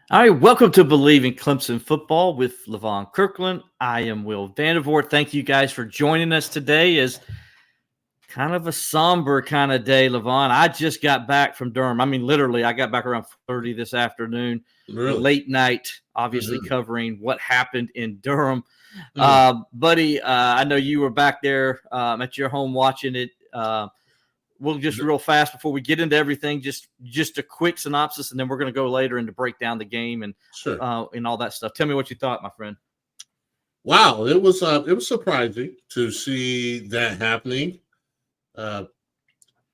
All right, welcome to Bleav in Clemson Football with Levon Kirkland. I am Will Vandervort. Thank you guys for joining us today. Is kind of a somber kind of day, Levon. I just got back from Durham. I mean, literally, I got back around 30 this afternoon. Really? Late night, obviously Mm-hmm. covering what happened in Durham. Mm. Buddy, I know you were back there at your home watching it. We'll just real fast before we get into everything, just a quick synopsis, and then we're going to go later into break down the game and Sure. all that stuff. Tell me what you thought, my friend. Wow, it was surprising to see that happening. Uh,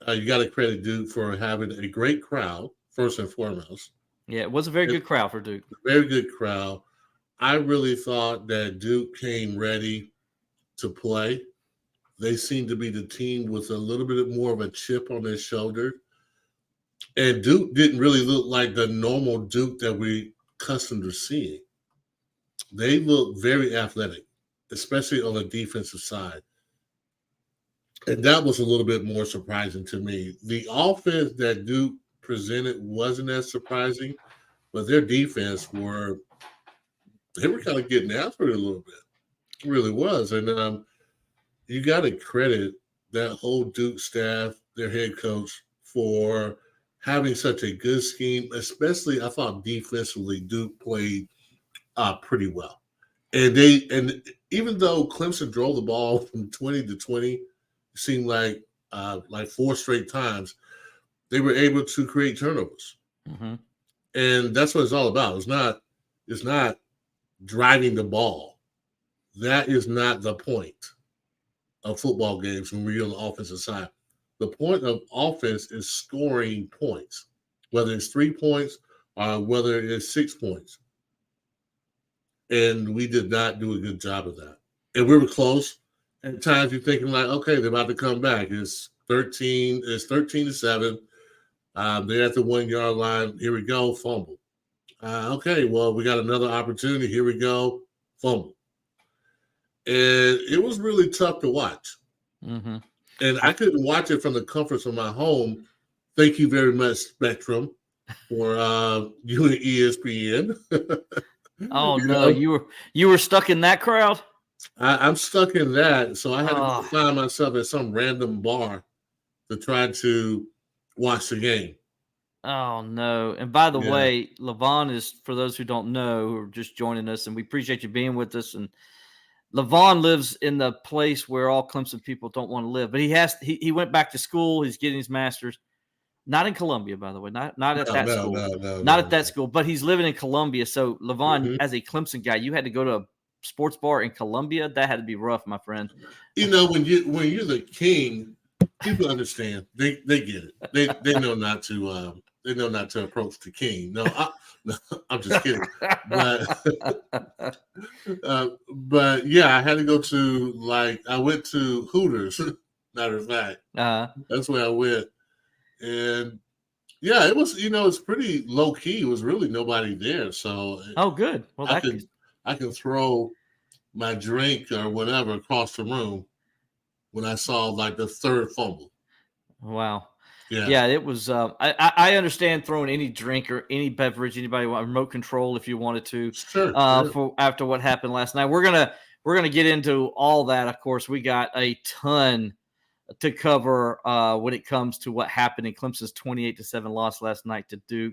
you got to credit Duke for having a great crowd first and foremost. Yeah, it was a very good crowd for Duke. Very good crowd. I really thought that Duke came ready to play. They seemed to be the team with a little bit more of a chip on their shoulder. And Duke didn't really look like the normal Duke that we accustomed to seeing. They look very athletic, especially on the defensive side. And that was a little bit more surprising to me. The offense that Duke presented wasn't as surprising, but their defense they were kind of getting after it a little bit. It really was. And you got to credit that whole Duke staff, their head coach, for having such a good scheme, especially I thought defensively, Duke played pretty well. And even though Clemson drove the ball from 20 to 20, it seemed like four straight times, they were able to create turnovers. Mm-hmm. And that's what it's all about. It's not driving the ball. That is not the point of football games when we're on the offensive side. The point of offense is scoring points, whether it's 3 points or whether it's 6 points. And we did not do a good job of that. And we were close. At times you're thinking like, okay, they're about to come back. It's 13-7. They're at the 1 yard line. Here we go, fumble. Okay, well, we got another opportunity. Here we go, fumble. And it was really tough to watch. Mm-hmm. And I couldn't watch it from the comforts of my home. Thank you very much, Spectrum, for you and ESPN. Oh no, you were stuck in that crowd. I'm stuck in that, so I had to find myself at some random bar to try to watch the game. Oh no! And by the way, Lavon is, for those who don't know, who are just joining us, and we appreciate you being with us. And Lavon lives in the place where all Clemson people don't want to live, but he went back to school. He's getting his master's, not in Columbia, by the way, not at that school, not at that school, but he's living in Columbia. So Lavon, as a Clemson guy, you had to go to a sports bar in Columbia. That had to be rough, my friend. You know, when you're the king, people understand. They get it. They know not to. They know not to approach the king. No, I'm just kidding. But yeah, I had to go to I went to Hooters. Matter of fact, that's where I went, and yeah, it was. It's pretty low key. It was really nobody there. So good. Well, I can throw my drink or whatever across the room when I saw the third fumble. Wow. Yeah, it was. I understand throwing any drink or any beverage, anybody want remote control if you wanted to. Sure. For after what happened last night, we're gonna get into all that. Of course, we got a ton to cover when it comes to what happened in Clemson's 28-7 loss last night to Duke.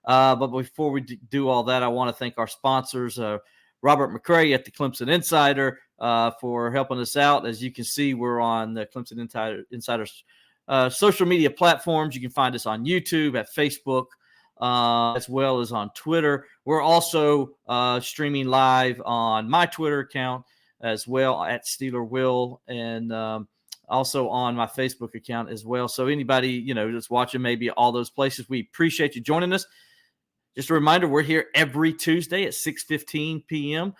But before we do all that, I want to thank our sponsors, Robert McCray at the Clemson Insider, for helping us out. As you can see, we're on the Clemson Insider's social media platforms. You can find us on YouTube, at Facebook, as well as on Twitter. We're also streaming live on my Twitter account as well, at Steeler Will, and also on my Facebook account as well. So anybody, that's watching maybe all those places, we appreciate you joining us. Just a reminder, we're here every Tuesday at 6:15 p.m.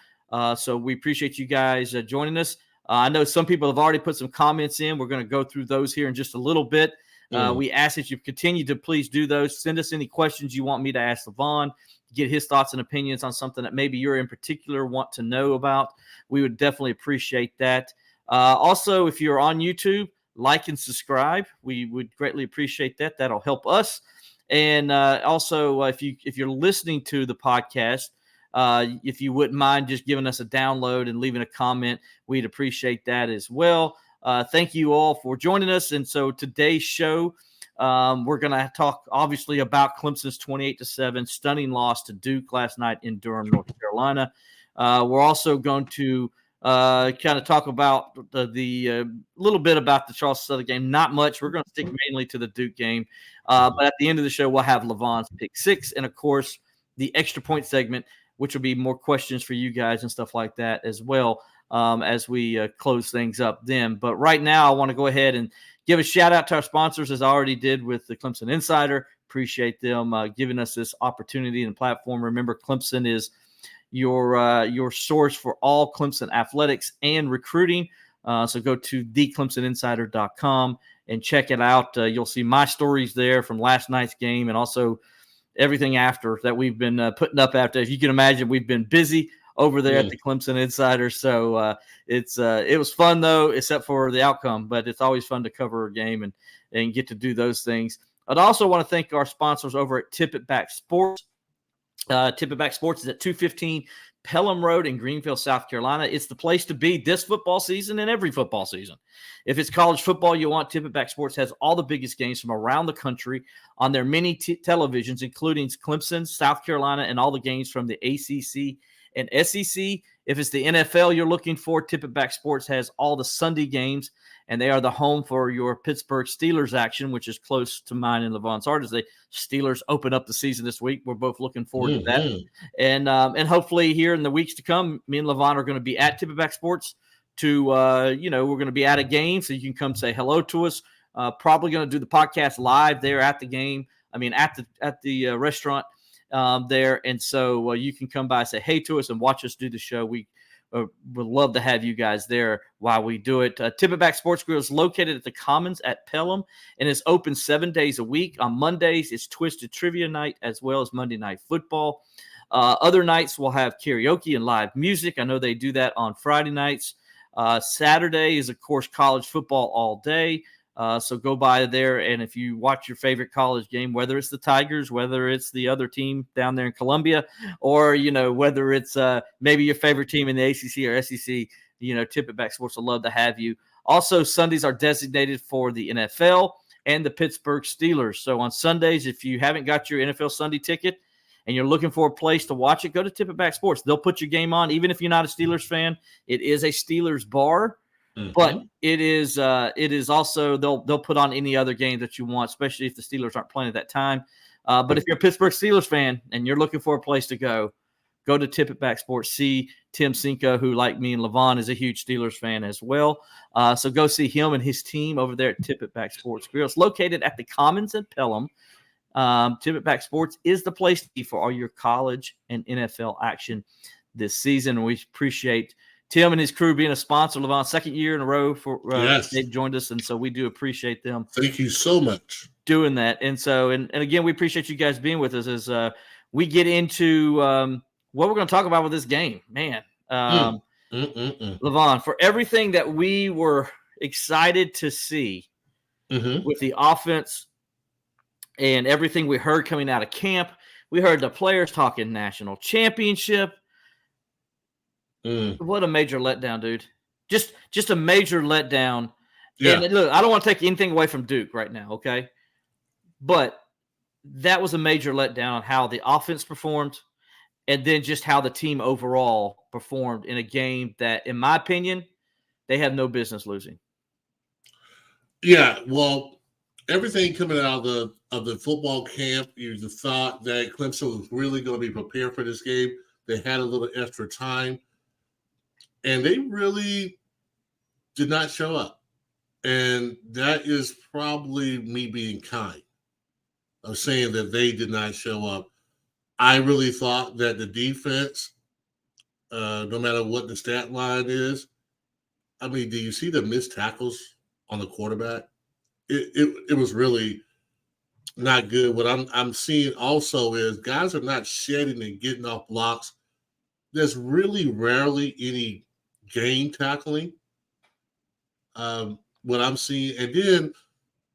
So we appreciate you guys joining us. I know some people have already put some comments in. We're going to go through those here in just a little bit. We ask that you continue to please do those. Send us any questions you want me to ask Lavon, get his thoughts and opinions on something that maybe you're in particular want to know about. We would definitely appreciate that. Also, if you're on YouTube, like and subscribe. We would greatly appreciate that. That'll help us. And also, if you're listening to the podcast, if you wouldn't mind just giving us a download and leaving a comment, we'd appreciate that as well. Thank you all for joining us. And so today's show, we're going to talk obviously about Clemson's 28-7 stunning loss to Duke last night in Durham, North Carolina. We're also going to kind of talk about the little bit about the Charleston Southern game. Not much. We're going to stick mainly to the Duke game. But at the end of the show, we'll have Lavon's pick six, and of course the extra point segment, which will be more questions for you guys and stuff like that as well, as we close things up then. But right now, I want to go ahead and give a shout out to our sponsors, as I already did with the Clemson Insider. Appreciate them giving us this opportunity and platform. Remember, Clemson is your source for all Clemson athletics and recruiting. So go to theclemsoninsider.com and check it out. You'll see my stories there from last night's game and also everything after that we've been putting up after. If you can imagine, we've been busy over there at the Clemson Insider. So it was fun, though, except for the outcome. But it's always fun to cover a game and get to do those things. I'd also want to thank our sponsors over at Tip It Back Sports. Tip It Back Sports is at 215 Pelham Road in Greenville, South Carolina. It's the place to be this football season and every football season. If it's college football you want, Tip It Back Sports has all the biggest games from around the country on their many televisions, including Clemson, South Carolina, and all the games from the ACC and SEC. If it's the NFL you're looking for, Tip It Back Sports has all the Sunday games, and they are the home for your Pittsburgh Steelers action, which is close to mine and Levon's heart as the Steelers open up the season this week. We're both looking forward to that. And hopefully here in the weeks to come, me and Lavon are going to be at Tip It Back Sports to, we're going to be at a game, so you can come say hello to us. Probably going to do the podcast live there at the game. At the restaurant there. And so you can come by, say hey to us, and watch us do the show. We would love to have you guys there while we do it. Tip It Back Sports Grill is located at the Commons at Pelham and is open 7 days a week. On Mondays, it's Twisted Trivia Night as well as Monday Night Football. Other nights, we'll have karaoke and live music. I know they do that on Friday nights. Saturday is, of course, college football all day. So go by there, and if you watch your favorite college game, whether it's the Tigers, whether it's the other team down there in Columbia, or, whether it's maybe your favorite team in the ACC or SEC, Tip It Back Sports will love to have you. Also, Sundays are designated for the NFL and the Pittsburgh Steelers. So on Sundays, if you haven't got your NFL Sunday ticket and you're looking for a place to watch it, go to Tip It Back Sports. They'll put your game on. Even if you're not a Steelers fan, it is a Steelers bar. But it is also they'll put on any other game that you want, especially if the Steelers aren't playing at that time. But if you're a Pittsburgh Steelers fan and you're looking for a place to go to Tip It Back Sports. See Tim Cinco, who, like me and Lavon, is a huge Steelers fan as well. So go see him and his team over there at Tip It Back Sports Grill. It's located at the Commons at Pelham. Tip It Back Sports is the place to be for all your college and NFL action this season. And we appreciate Tim and his crew being a sponsor. Levon, second year in a row for they've joined us, and so we do appreciate them. Thank you so much doing that. And so, and again, we appreciate you guys being with us as we get into what we're going to talk about with this game, man. Levon, for everything that we were excited to see with the offense and everything we heard coming out of camp, we heard the players talking national championship. What a major letdown, dude. Just a major letdown. Yeah. And look, I don't want to take anything away from Duke right now, okay? But that was a major letdown on how the offense performed and then just how the team overall performed in a game that, in my opinion, they have no business losing. Yeah, well, everything coming out of the football camp, you thought that Clemson was really going to be prepared for this game. They had a little extra time. And they really did not show up. And that is probably me being kind of saying that they did not show up. I really thought that the defense, no matter what the stat line is, I mean, do you see the missed tackles on the quarterback? It was really not good. What I'm seeing also is guys are not shedding and getting off blocks. There's really rarely any game tackling. What I'm seeing, and then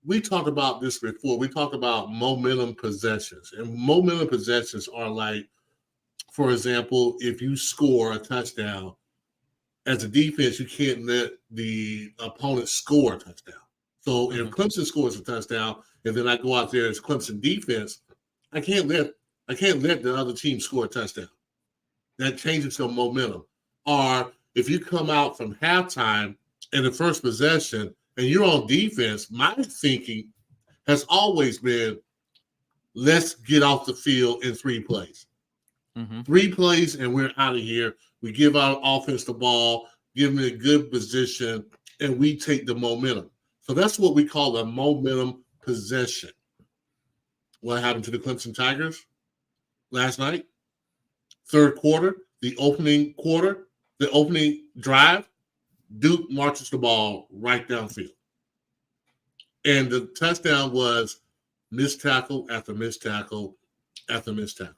we talked about this before. We talked about momentum possessions. And momentum possessions are like, for example, if you score a touchdown, as a defense, you can't let the opponent score a touchdown. So if Clemson scores a touchdown, and then I go out there as Clemson defense, I can't let the other team score a touchdown. That changes your momentum. Or if you come out from halftime in the first possession and you're on defense, my thinking has always been, let's get off the field in 3 plays. 3 plays and we're out of here. We give our offense the ball, give them a good position, and we take the momentum. So that's what we call a momentum possession. What happened to the Clemson Tigers last night? Third quarter, the opening drive, Duke marches the ball right downfield. And the touchdown was missed tackle after missed tackle after missed tackle.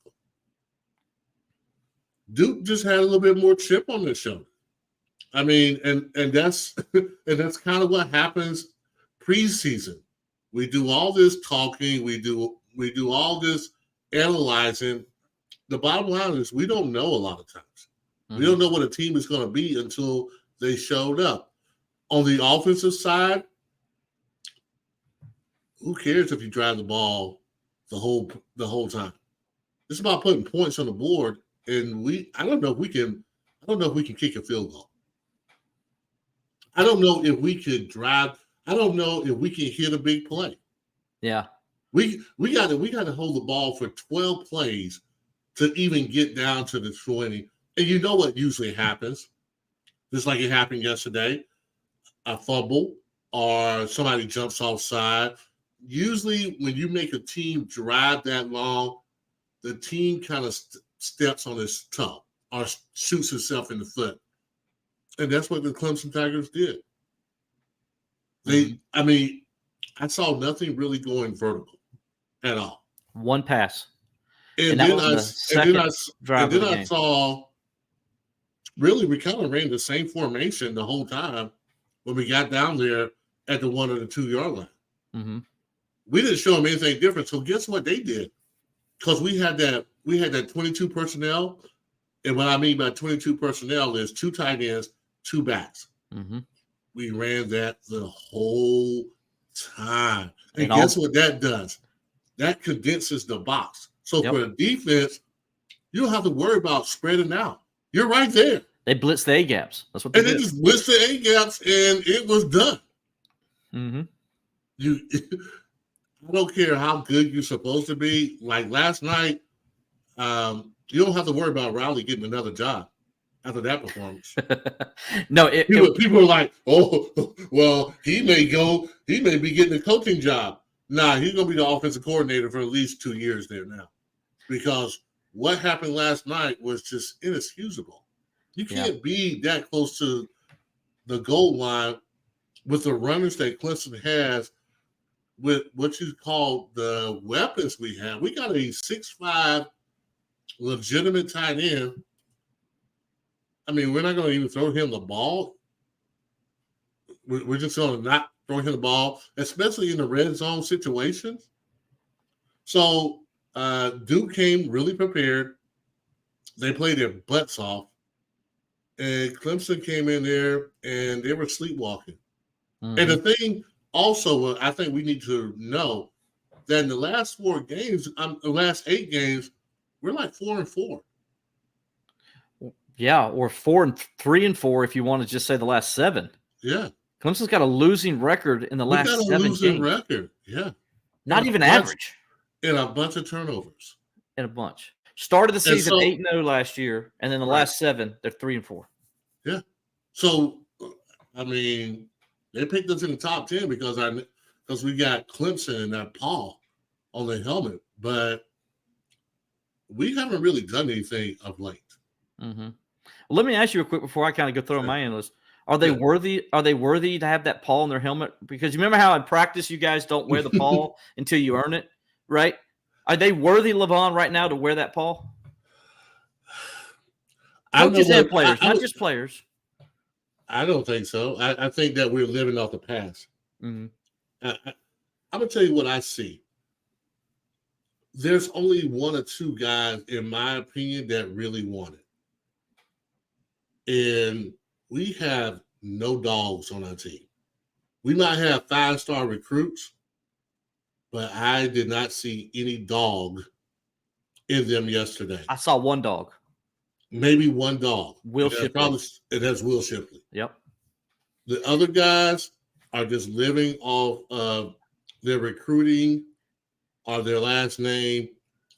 Duke just had a little bit more chip on their shoulder. I mean, and that's kind of what happens preseason. We do all this talking, we do all this analyzing. The bottom line is we don't know a lot of times. We don't know what a team is going to be until they showed up. On the offensive side, who cares if you drive the ball the whole time? It's about putting points on the board. And I don't know if we can kick a field goal. I don't know if we could drive. I don't know if we can hit a big play. Yeah. We got to hold the ball for 12 plays to even get down to the 20. And you know what usually happens? Just like it happened yesterday, a fumble or somebody jumps offside. Usually when you make a team drive that long, the team kind of steps on his toe or shoots himself in the foot. And that's what the Clemson Tigers did. I mean, I saw nothing really going vertical at all. One pass. And then I saw, really, we kind of ran the same formation the whole time when we got down there at the 1 or the 2 yard line. We didn't show them anything different. So guess what they did? Because we had that 22 personnel. And what I mean by 22 personnel is 2 tight ends, 2 backs. We ran that the whole time. And guess what that does? That condenses the box. So for the defense, you don't have to worry about spreading out. You're right there. They blitzed the A-gaps. That's what they did. They just blitzed the A-gaps, and it was done. I don't care how good you're supposed to be. Like last night, you don't have to worry about Riley getting another job after that performance. No, people are like, oh, well, he may be getting a coaching job. Nah, he's going to be the offensive coordinator for at least 2 years there now. Because what happened last night was just inexcusable. You can't be that close to the goal line with the runners that Clemson has, with what you call the weapons we have. We got a 6'5" legitimate tight end. I mean, we're not going to even throw him the ball. We're just going to not throw him the ball, especially in the red zone situations. So Duke came really prepared. They played their butts off. And Clemson came in there, and they were sleepwalking. And the thing also, I think we need to know that in the last 8 games, we're like 4-4. Yeah, or 3-4 if you want to just say the last 7. Yeah. Clemson's got a losing record in the last 7 games. We got a losing record, yeah. Not even average. And a bunch of turnovers. And a bunch. Started the season 8-0 last year, and then the last 7, they're 3-4. Yeah. So, I mean, they picked us in the top 10 because we got Clemson and that Paul on the helmet, but we haven't really done anything of late. Well, let me ask you real quick before I kind of go through my analysts. Are they worthy? Are they worthy to have that Paul on their helmet? Because you remember how in practice you guys don't wear the Paul until you earn it, right? Are they worthy, Lavon, right now to wear that Paul? Coaches and players, not just players. I don't think so. I think that we're living off the past. I'm gonna tell you what I see. There's only one or two guys, in my opinion, that really want it. And we have no dogs on our team. We might have 5-star recruits, but I did not see any dog in them yesterday. I saw one dog. Maybe one dog. Will Shipley. That's Will Shipley. Yep. The other guys are just living off of their recruiting or their last name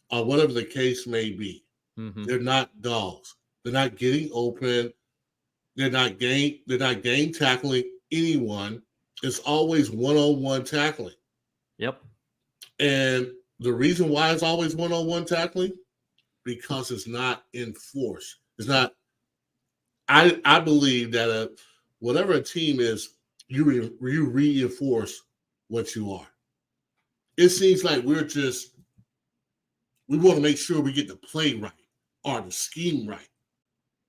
or whatever the case may be. Mm-hmm. They're not dogs. They're not getting open. They're not game tackling anyone. It's always one-on-one tackling. Yep. And the reason why it's always one-on-one tackling, because it's not enforced. It's not. I Bleav that whatever a team is, you reinforce what you are. It seems like we want to make sure we get the play right or the scheme right,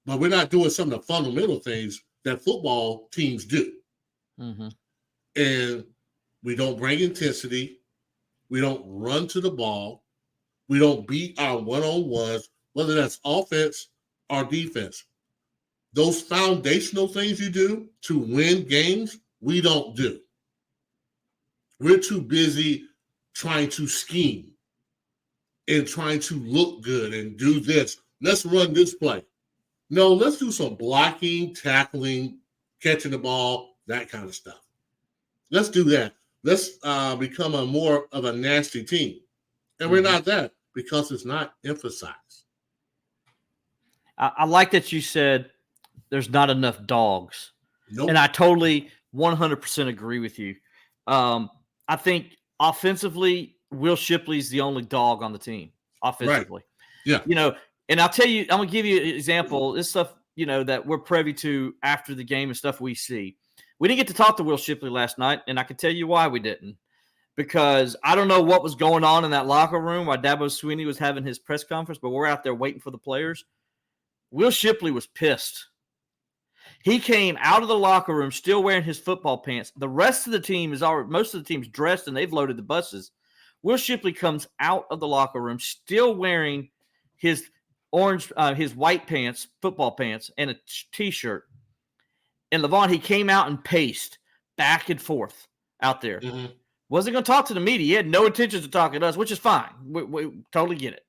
but we're not doing some of the fundamental things that football teams do. Mm-hmm. And we don't bring intensity. We don't run to the ball. We don't beat our one-on-ones, whether that's offense or defense. Those foundational things you do to win games, we don't do. We're too busy trying to scheme and trying to look good and do this. Let's run this play. No, let's do some blocking, tackling, catching the ball, that kind of stuff. Let's do that. Let's become a more of a nasty team. And we're not that because it's not emphasized. I like that you said there's not enough dogs. Nope. And I totally 100% agree with you. I think offensively, Will Shipley's the only dog on the team offensively. Right. Yeah. And I'll tell you, I'm going to give you an example. This stuff, that we're privy to after the game and stuff we see. We didn't get to talk to Will Shipley last night, and I can tell you why we didn't. Because I don't know what was going on in that locker room while Dabo Swinney was having his press conference, but we're out there waiting for the players. Will Shipley was pissed. He came out of the locker room still wearing his football pants. The rest of the team most of the team's dressed and they've loaded the buses. Will Shipley comes out of the locker room still wearing his his white pants, football pants, and a t-shirt. And Lavon, he came out and paced back and forth out there. Mm-hmm. Wasn't going to talk to the media. He had no intentions of talking to us, which is fine. We totally get it.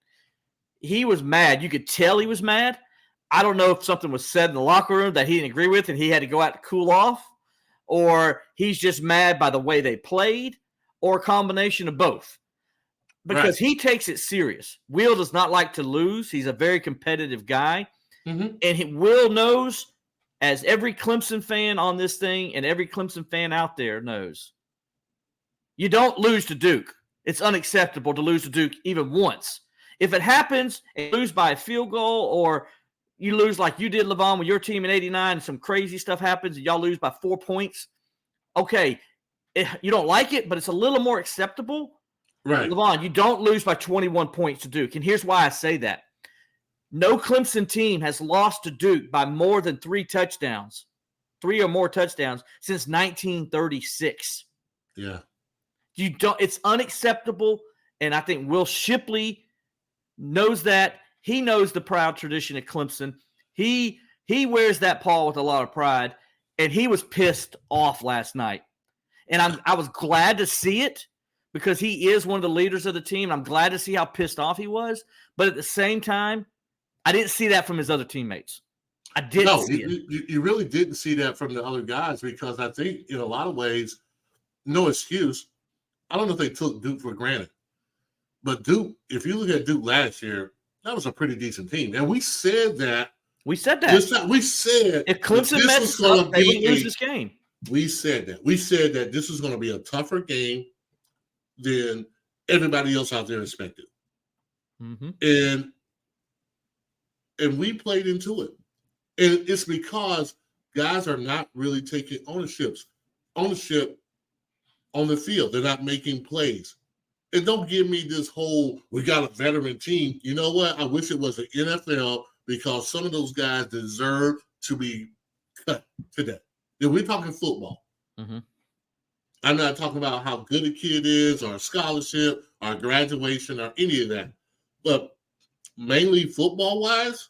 He was mad. You could tell he was mad. I don't know if something was said in the locker room that he didn't agree with and he had to go out to cool off, or he's just mad by the way they played, or a combination of both. Because he takes it serious. Will does not like to lose. He's a very competitive guy. Mm-hmm. And Will knows, as every Clemson fan on this thing and every Clemson fan out there knows, you don't lose to Duke. It's unacceptable to lose to Duke even once. If it happens and you lose by a field goal, or you lose like you did, Lavon, with your team in 89 and some crazy stuff happens and y'all lose by 4 points, okay, you don't like it, but it's a little more acceptable. Right. Lavon, you don't lose by 21 points to Duke. And here's why I say that. No Clemson team has lost to Duke by more than 3 or more touchdowns since 1936. Yeah. It's unacceptable, and I think Will Shipley knows that. He knows the proud tradition at Clemson. He wears that paw with a lot of pride, and he was pissed off last night. And I was glad to see it because he is one of the leaders of the team. I'm glad to see how pissed off he was, but at the same time, I didn't see that from his other teammates. I didn't see it. You really didn't see that from the other guys, because I think in a lot of ways, no excuse, I don't know if they took Duke for granted. But Duke, if you look at Duke last year, that was a pretty decent team. And we said that. We said that. We said if Clemson messes up, they would lose this game. We said that. We said that this was going to be a tougher game than everybody else out there expected. Mm-hmm. And we played into it. And it's because guys are not really taking ownership on the field. They're not making plays. And don't give me this whole, we got a veteran team. You know what? I wish it was the NFL, because some of those guys deserve to be cut today. We're talking football. Mm-hmm. I'm not talking about how good a kid is or a scholarship or graduation or any of that. But mainly football-wise,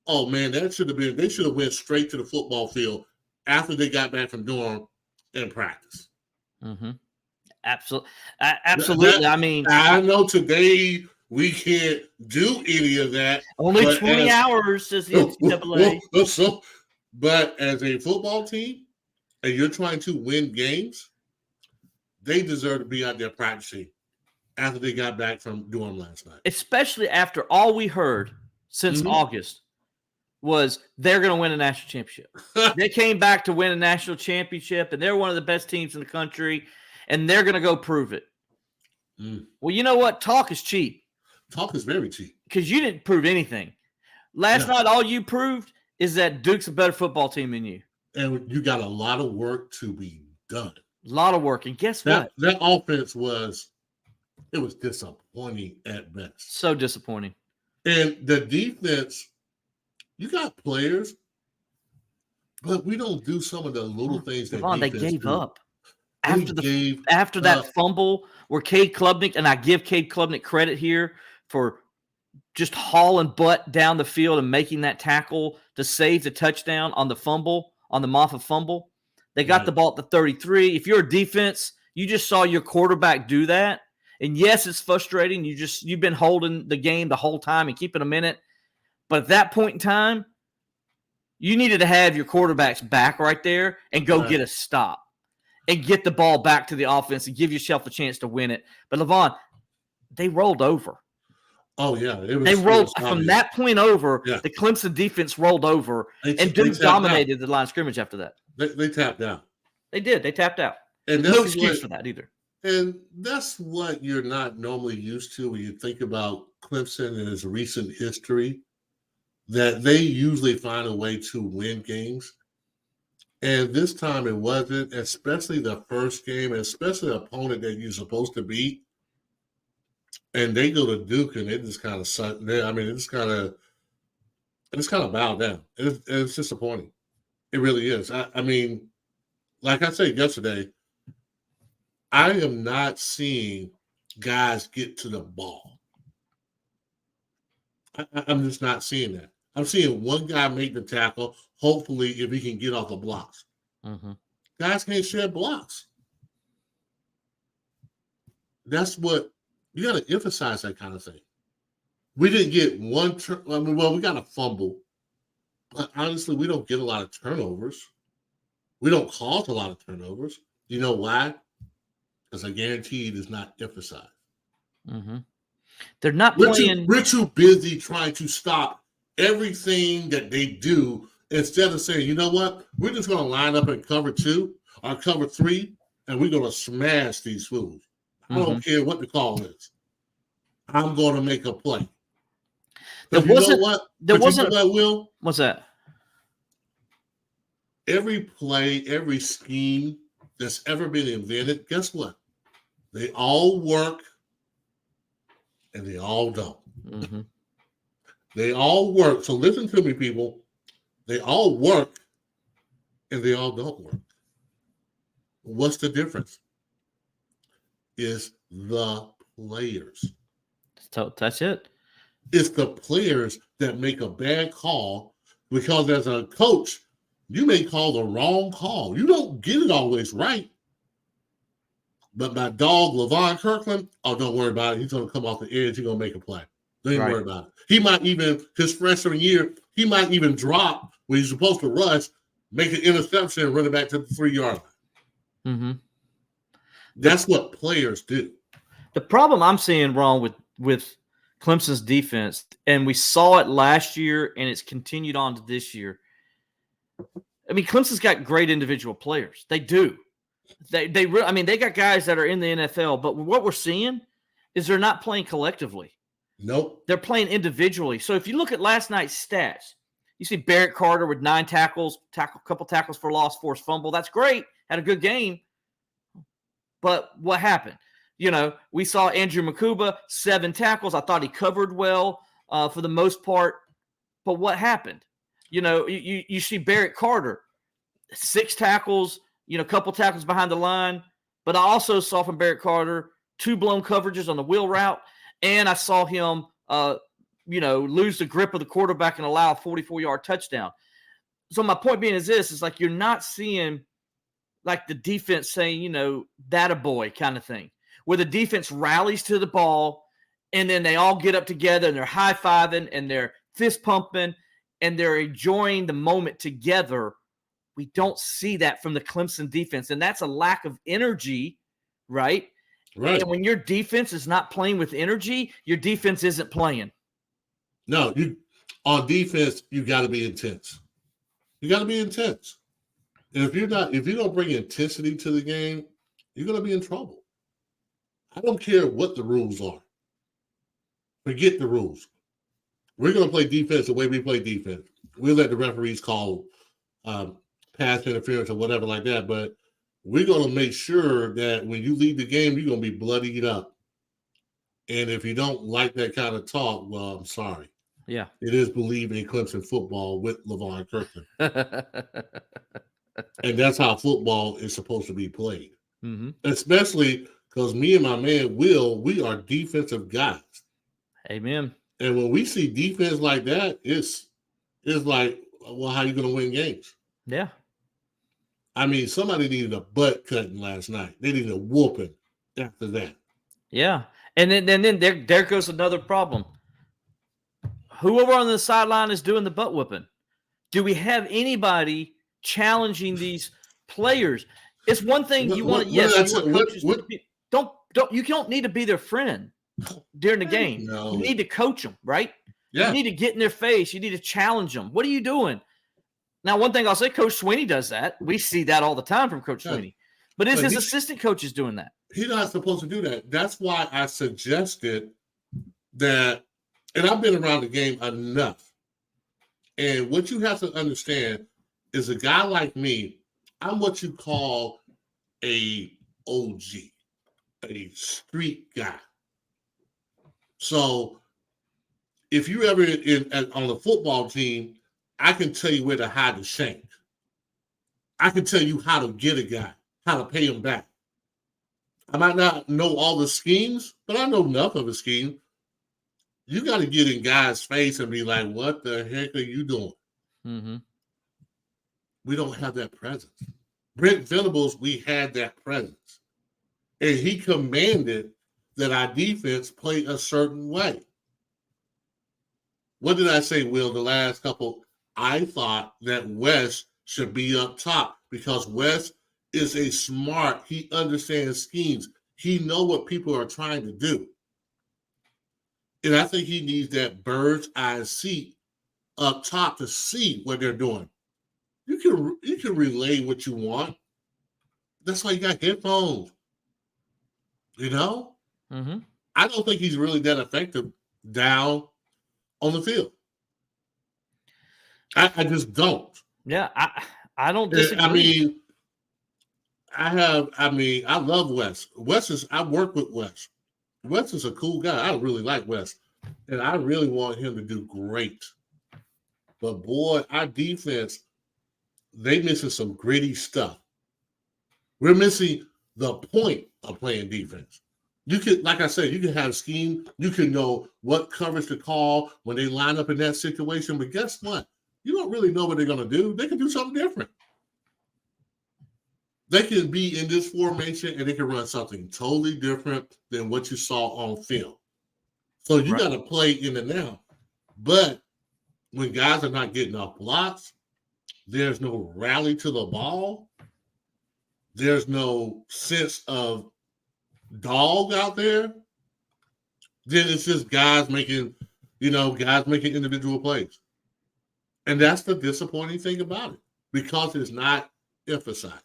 oh, man, they should have went straight to the football field after they got back from Durham and practice. Mm-hmm. Absolutely. I mean, I know today we can't do any of that. Only 20 hours, says the NCAA. But as a football team, and you're trying to win games, they deserve to be out there practicing after they got back from Durham last night. Especially after all we heard since August was they're going to win a national championship. They came back to win a national championship, and they're one of the best teams in the country, and they're going to go prove it. Well, you know what? Talk is cheap. Talk is very cheap. Because you didn't prove anything. Last night, all you proved is that Duke's a better football team than you. And you got a lot of work to be done. A lot of work. And guess what? That offense was disappointing at best. So disappointing. And the defense, you got players, but we don't do some of the little things that Levon, they gave up. After after that fumble where Cade Klubnik, and I give Cade Klubnik credit here for just hauling butt down the field and making that tackle to save the touchdown on the fumble, on the Moffa fumble. They got the ball at the 33. If you're a defense, you just saw your quarterback do that. And yes, it's frustrating. You've been holding the game the whole time and keeping them in it. But at that point in time, you needed to have your quarterback's back right there and go get a stop and get the ball back to the offense and give yourself a chance to win it. But Levon, they rolled over. Oh, yeah. They rolled from that point over. Yeah. The Clemson defense rolled over, and Duke dominated the line of scrimmage after that. They tapped out. They did. They tapped out. And no excuse for that either. And that's what you're not normally used to when you think about Clemson and its recent history, that they usually find a way to win games. And this time it wasn't, especially the first game, especially the opponent that you're supposed to beat. And they go to Duke and it just kind of sucked. I mean, it's kind of bowed down. It's disappointing. It really is. I mean, like I said yesterday, I am not seeing guys get to the ball. I'm just not seeing that. I'm seeing one guy make the tackle, hopefully if he can get off the blocks. Guys can't shed blocks. That's what you got to emphasize, that kind of thing. We didn't get one we got a fumble, but honestly, we don't get a lot of turnovers. We don't cause a lot of turnovers. You know why? Because I guarantee it is not emphasized. They're not playing. We're too busy trying to stop everything that they do instead of saying, you know what? We're just going to line up in cover 2 or cover 3, and we're going to smash these fools. I don't care what the call is. I'm going to make a play. There wasn't. Will? What's that? Every play, every scheme that's ever been invented, guess what? They all work and they all don't. They all work. So listen to me, people. They all work and they all don't work. What's the difference? Is the players. That's it. It's the players that make a bad call, because as a coach, you may call the wrong call. You don't get it always right. But my dog, Levon Kirkland, don't worry about it. He's going to come off the edge. He's going to make a play. Don't even worry about it. He might even, his freshman year, he might even drop when he's supposed to rush, make an interception, and run it back to the 3-yard line. That's what players do. The problem I'm seeing wrong with Clemson's defense, and we saw it last year, and it's continued on to this year. I mean, Clemson's got great individual players. They do. They got guys that are in the NFL, but what we're seeing is they're not playing collectively. Nope. They're playing individually. So if you look at last night's stats, you see Barrett Carter with 9 tackles, couple tackles for loss, forced fumble. That's great. Had a good game. But what happened? We saw Andrew Makuba, 7 tackles. I thought he covered well for the most part. But what happened? You see Barrett Carter, 6 tackles, a couple tackles behind the line, but I also saw from Barrett Carter 2 blown coverages on the wheel route, and I saw him, lose the grip of the quarterback and allow a 44-yard touchdown. So my point being is this, is like you're not seeing like the defense saying, that a boy kind of thing, where the defense rallies to the ball and then they all get up together and they're high-fiving and they're fist pumping and they're enjoying the moment together. We don't see that from the Clemson defense, and that's a lack of energy, right? Right. And when your defense is not playing with energy, your defense isn't playing. No, on defense, you got to be intense. You got to be intense. And if you don't bring intensity to the game, you're going to be in trouble. I don't care what the rules are. Forget the rules. We're going to play defense the way we play defense. We'll let the referees call pass interference or whatever like that, but we're going to make sure that when you leave the game, you're going to be bloodied up. And if you don't like that kind of talk, well, I'm sorry. Yeah. It is Bleav in Clemson football with Levon Kirkland. And that's how football is supposed to be played. Mm-hmm. Especially because me and my man Will, we are defensive guys. Amen. And when we see defense like that, it's like, well, how are you going to win games? Yeah. I mean, somebody needed a butt cutting last night. They needed a whooping after that. Yeah. And then there goes another problem. Whoever on the sideline is doing the butt whooping, do we have anybody challenging these players? It's one thing you want. Yes, you don't need to be their friend during the game. No. You need to coach them, right? Yeah. You need to get in their face. You need to challenge them. What are you doing? Now, one thing I'll say, Coach Sweeney does that. We see that all the time from Coach Sweeney. But is his assistant coaches doing that? He's not supposed to do that. That's why I suggested that, and I've been around the game enough. And what you have to understand is a guy like me, I'm what you call a OG, a street guy. So if you ever on the football team, I can tell you where to hide the shank. I can tell you how to get a guy, how to pay him back. I might not know all the schemes, but I know enough of a scheme. You got to get in guys' face and be like, what the heck are you doing? Mm-hmm. We don't have that presence. Brent Venables, we had that presence. And he commanded that our defense play a certain way. What did I say, Will, the last couple? I thought that Wes should be up top because Wes is a smart, he understands schemes. He knows what people are trying to do. And I think he needs that bird's eye seat up top to see what they're doing. You can relay what you want. That's why you got headphones. Mm-hmm. I don't think he's really that effective down on the field. I just don't. Yeah, I don't disagree. I love Wes. I work with Wes. Wes is a cool guy. I really like Wes. And I really want him to do great. But boy, our defense, they missing some gritty stuff. We're missing the point of playing defense. You can, like I said, you can have scheme. You can know what coverage to call when they line up in that situation. But guess what? You don't really know what they're going to do. They can do something different. They can be in this formation and they can run something totally different than what you saw on film. So you got to play in and out. But when guys are not getting off blocks, there's no rally to the ball. There's no sense of dog out there. Then it's just guys making individual plays. And that's the disappointing thing about it because it's not emphasized.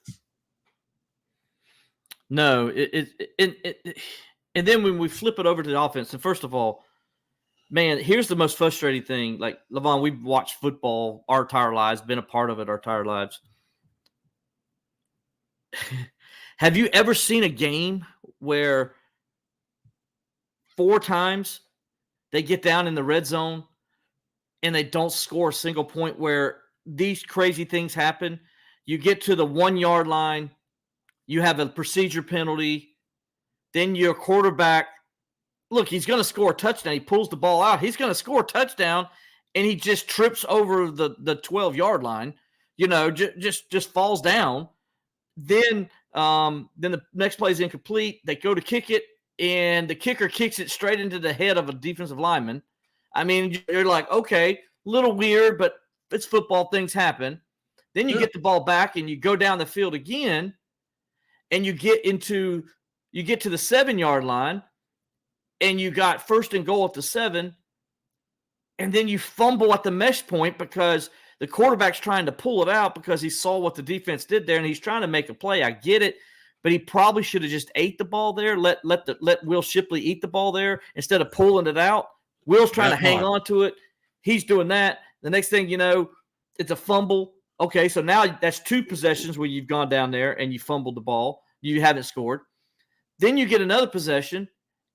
No, and then when we flip it over to the offense, and first of all, man, here's the most frustrating thing. Like, Lavon, we've watched football our entire lives, been a part of it our entire lives. Have you ever seen a game where 4 times they get down in the red zone and they don't score a single point where these crazy things happen? You get to the 1 yard line. You have a procedure penalty. Then your quarterback, look, he's going to score a touchdown. He pulls the ball out. He's going to score a touchdown, and he just trips over the 12-yard line. Just falls down. Then the next play is incomplete. They go to kick it, and the kicker kicks it straight into the head of a defensive lineman. I mean, you're like, okay, a little weird, but it's football. Things happen. Then you get the ball back, and you go down the field again, and you get to the 7-yard line, and you got first and goal at the 7, and then you fumble at the mesh point because the quarterback's trying to pull it out because he saw what the defense did there, and he's trying to make a play. I get it, but he probably should have just ate the ball there. Let Will Shipley eat the ball there instead of pulling it out. Will's trying to hang on to it. He's doing that. The next thing you know, it's a fumble. Okay, so now that's 2 possessions where you've gone down there and you fumbled the ball. You haven't scored. Then you get another possession,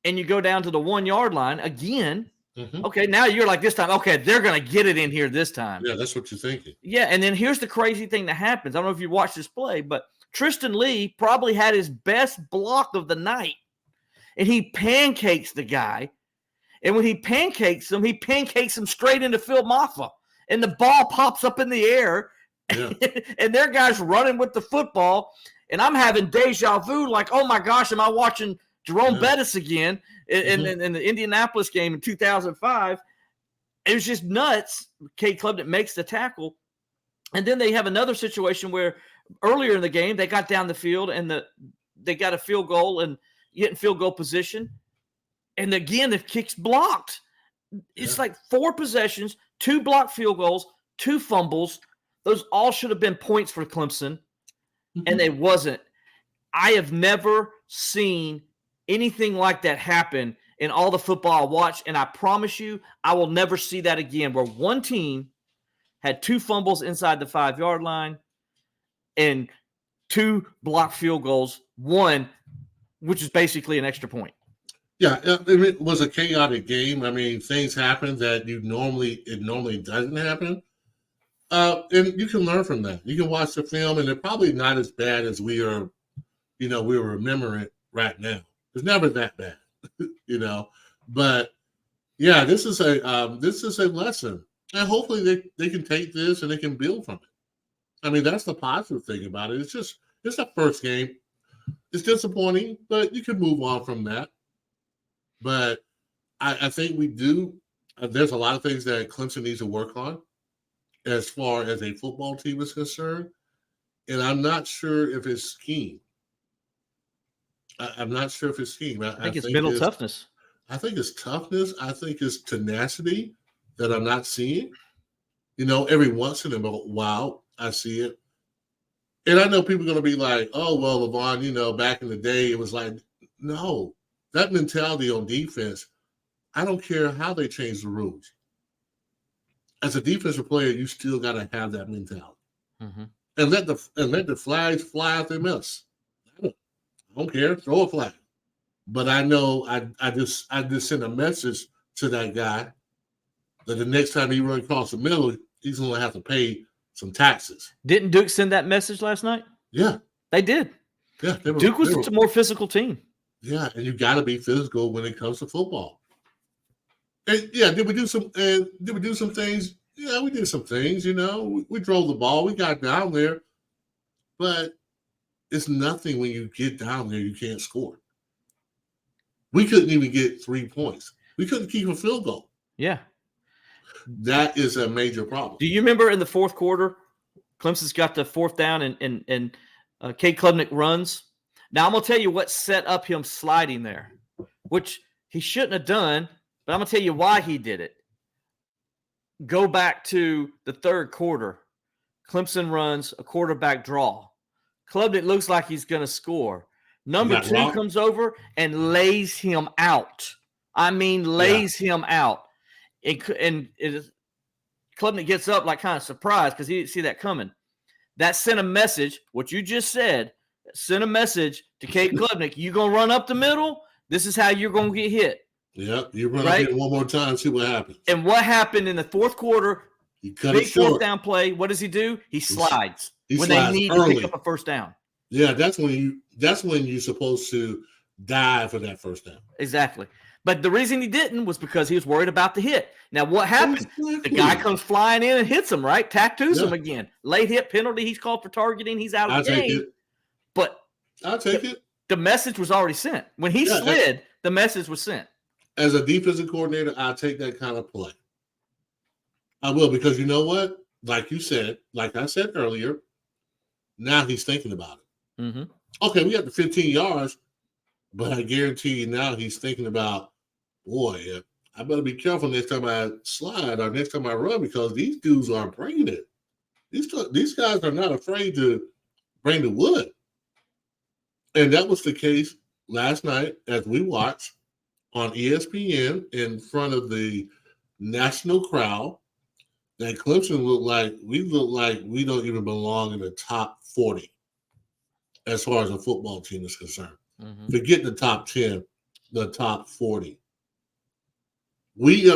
and you go down to the 1 yard line again. Mm-hmm. Okay, now you're like this time, okay, they're going to get it in here this time. Yeah, that's what you're thinking. Yeah, and then here's the crazy thing that happens. I don't know if you watched this play, but Tristan Lee probably had his best block of the night, and he pancakes the guy. And when he pancakes him straight into Phil Maffa, and the ball pops up in the air, and their guy's running with the football, and I'm having deja vu, like, oh my gosh, am I watching Jerome Bettis again in the Indianapolis game in 2005? It was just nuts. Cade Klubnik makes the tackle, and then they have another situation where earlier in the game they got down the field and they got a field goal and get in field goal position, and again the kick's blocked. It's like 4 possessions, 2 blocked field goals, 2 fumbles. Those all should have been points for Clemson, and they wasn't. I have never seen anything like that happen in all the football I watch, and I promise you I will never see that again, where one team had 2 fumbles inside the 5-yard line and 2 blocked field goals, 1 which is basically an extra point. Yeah, it was a chaotic game. I mean, things happen that it normally doesn't happen. And you can learn from that. You can watch the film, and they're probably not as bad as we are remembering it right now. It's never that bad, But yeah, this is a lesson, and hopefully they can take this and they can build from it. I mean, that's the positive thing about it. It's the first game. It's disappointing, but you can move on from that. But I think we do. There's a lot of things that Clemson needs to work on as far as a football team is concerned. And I'm not sure if it's scheme. I'm not sure if it's scheme. I think it's mental toughness. I think it's toughness. I think it's tenacity that I'm not seeing. Every once in a while, I see it. And I know people are going to be like, oh, well, Lavon, back in the day, it was like, no. That mentality on defense, I don't care how they change the rules. As a defensive player, you still got to have that mentality, and let the flags fly out their mess. I don't care, throw a flag. But I know I just send a message to that guy that the next time he runs across the middle, he's going to have to pay some taxes. Didn't Duke send that message last night? Yeah, they did. Yeah, Duke was a more physical team. Yeah, and you got to be physical when it comes to football. And yeah, did we do some things? Yeah, we did some things. We drove the ball, we got down there, but it's nothing when you get down there. You can't score. We couldn't even get 3 points. We couldn't keep a field goal. Yeah, that is a major problem. Do you remember in the 4th quarter, Clemson's got the 4th down and Cade Klubnik runs? Now, I'm going to tell you what set up him sliding there, which he shouldn't have done, but I'm going to tell you why he did it. Go back to the 3rd quarter. Clemson runs a quarterback draw. Klubnik looks like he's going to sure. Number 2 comes over and lays him out. I mean, lays him out. And Klubnik gets up like kind of surprised because he didn't see that coming. That sent a message, what you just said, sent a message to Cade Klubnik. You going to run up the middle? This is how you're going to get hit. Yeah, you run up here one more time, see what happens. And what happened in the 4th quarter? He cut big it short. 4th down play. What does he do? He slides. He when they slides need early. to pick up a first down. Yeah, that's when you're supposed to dive for that first down. Exactly. But the reason he didn't was because he was worried about the hit. Now, what happened? Exactly. The guy comes flying in and hits him, right? Tattoos him Yeah. again. Late hit penalty. He's called for targeting. He's out of the game. But I'll take it. The message was already sent. When he slid, the message was sent. As a defensive coordinator, I'll take that kind of play. I will, because you know what? Like you said, like I said earlier, now he's thinking about it. Mm-hmm. Okay, we got the 15 yards, but I guarantee you now he's thinking about, boy, I better be careful next time I slide or next time I run, because these dudes are bringing it. These guys are not afraid to bring the wood. And that was the case last night as we watched on ESPN in front of the national crowd. That Clemson looked like we don't even belong in the top 40 as far as a football team is concerned. Mm-hmm. Forget the top 10, the top 40. We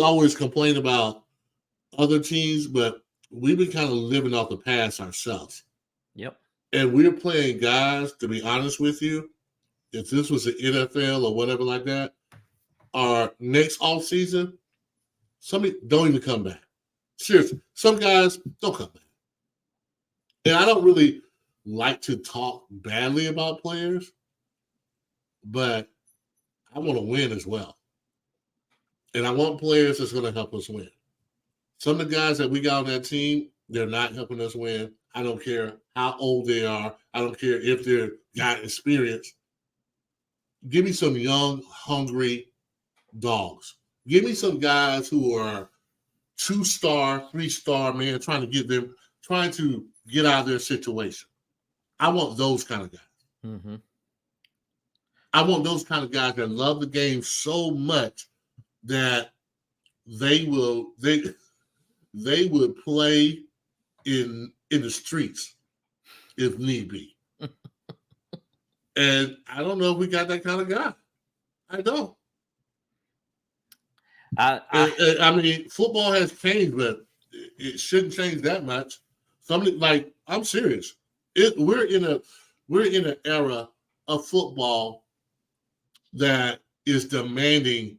always complain about other teams, but we've been kind of living off the past ourselves. Yep. And we're playing guys, to be honest with you, if this was the NFL or whatever like that, our next offseason, somebody don't even come back. Seriously, some guys don't come back. And I don't really like to talk badly about players, but I want to win as well. And I want players that's going to help us win. Some of the guys that we got on that team, they're not helping us win. I don't care how old they are. I don't care if they're got experience. Give me some young, hungry dogs. Give me some guys who are 2-star, 3-star, man, trying to get out of their situation. I want those kind of guys. Mm-hmm. I want those kind of guys that love the game so much that they would play in the streets if need be. And I don't know if we got that kind of guy. I don't. I mean, football has changed, but it shouldn't change that much. Somebody like, I'm serious. We're in an era of football that is demanding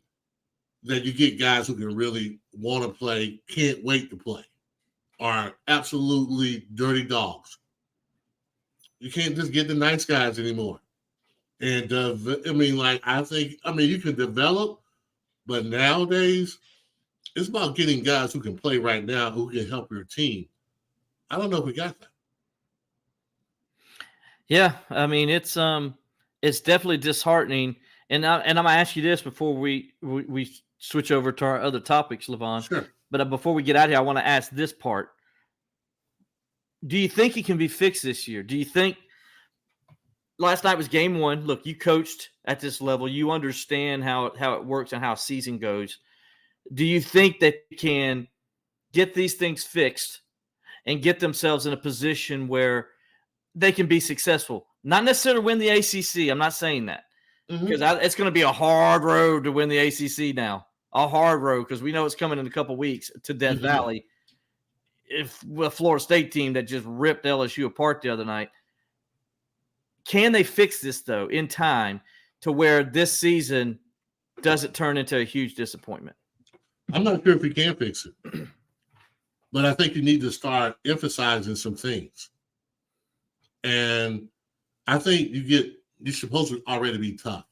that you get guys who can really want to play, can't wait to play, are absolutely dirty dogs. You can't just get the nice guys anymore. And you can develop, but nowadays it's about getting guys who can play right now, who can help your team. I don't know if we got that. Yeah, I mean it's definitely disheartening. And I'm gonna ask you this before we switch over to our other topics, Levon. Sure. But before we get out of here, I want to ask this part. Do you think it can be fixed this year? Do you think last night was game one? Look, you coached at this level. You understand how it works and how a season goes. Do you think that they can get these things fixed and get themselves in a position where they can be successful? Not necessarily win the ACC. I'm not saying that. Because it's going to be a hard road to win the ACC now. A hard road, because we know it's coming in a couple weeks to Death Valley. If a Florida State team that just ripped LSU apart the other night. Can they fix this, though, in time to where this season doesn't turn into a huge disappointment? I'm not sure if we can fix it. But I think you need to start emphasizing some things. And I think you're supposed to already be tough.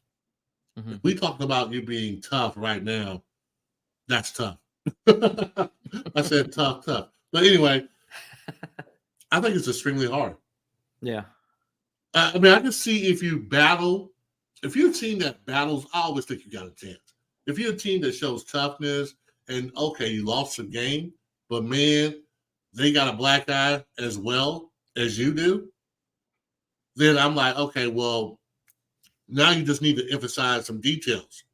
Mm-hmm. If we talked about you being tough right now, that's tough. I said tough. But anyway, I think it's extremely hard. Yeah. I mean, I can see if you battle. If you're a team that battles, I always think you got a chance. If you're a team that shows toughness and, okay, you lost a game, but, man, they got a black eye as well as you do, then I'm like, okay, well, now you just need to emphasize some details.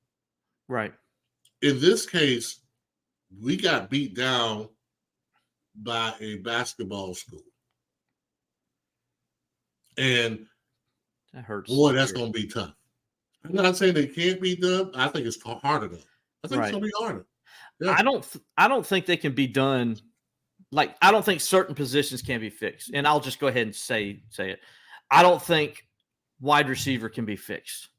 Right. In this case, we got beat down by a basketball school. And, that hurts. Boy, that's going to be tough. I'm not saying they can't be done. I think it's harder, though. I think it's going to be harder. Yeah. I don't think they can be done like I don't think certain positions can be fixed. And I'll just go ahead and say it. I don't think wide receiver can be fixed.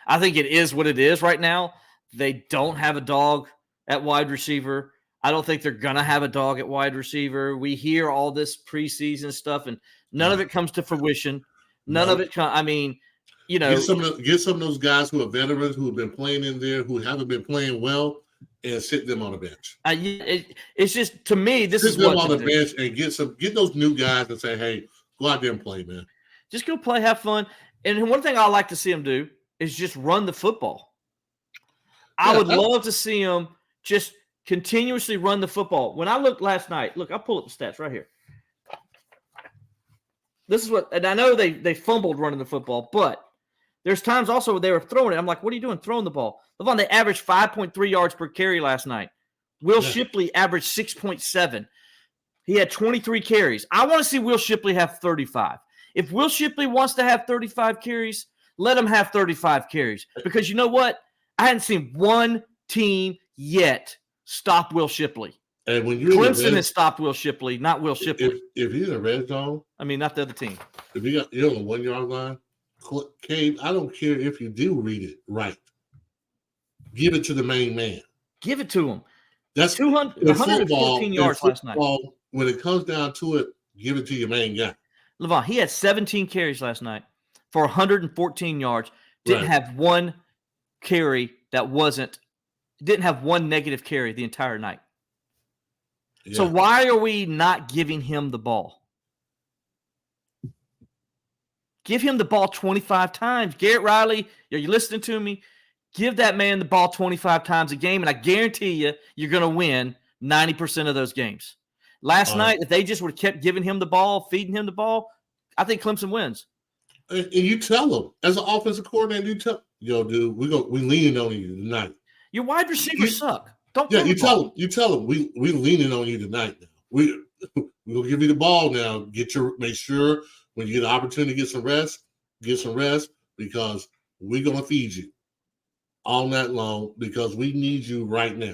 I think it is what it is right now. They don't have a dog at wide receiver. I don't think they're going to have a dog at wide receiver. We hear all this preseason stuff, and none of it comes to fruition. None of it I mean, you know. Get some of those guys who are veterans who have been playing in there, who haven't been playing well, and sit them on the bench. It's just, to me, this is what sit them on the bench and get those new guys and say, hey, go out there and play, man. Just go play, have fun. And one thing I like to see them do is just run the football. I would love to see them just continuously run the football. When I looked last night, look, I'll pull up the stats right here. This is what, and I know they fumbled running the football, but there's times also where they were throwing it. I'm like, what are you doing throwing the ball? Levon, they averaged 5.3 yards per carry last night. Will Shipley averaged 6.7. He had 23 carries. I want to see Will Shipley have 35. If Will Shipley wants to have 35 carries, let him have 35 carries. Because you know what? I hadn't seen one team yet stop Will Shipley. And when Clemson has stopped Will Shipley, not Will Shipley. If he's in a red zone, I mean, not the other team. If you're on the 1 yard line, Cade, I don't care if you do read it right. Give it to the main man. Give it to him. That's 114 yards last night. When it comes down to it, give it to your main guy. Levon, he had 17 carries last night for 114 yards. Didn't have one carry didn't have one negative carry the entire night. Yeah. So why are we not giving him the ball? Give him the ball 25 times. Garrett Riley, are you listening to me? Give that man the ball 25 times a game, and I guarantee you're going to win 90% of those games. Last night, if they just would have kept giving him the ball, feeding him the ball, I think Clemson wins. And you tell him, as an offensive coordinator, you tell, yo, dude, we leaning on you tonight. Your wide receivers suck. You tell them, we leaning on you tonight. Now we're gonna give you the ball now. Make sure when you get an opportunity to get some rest because we're gonna feed you all night long because we need you right now.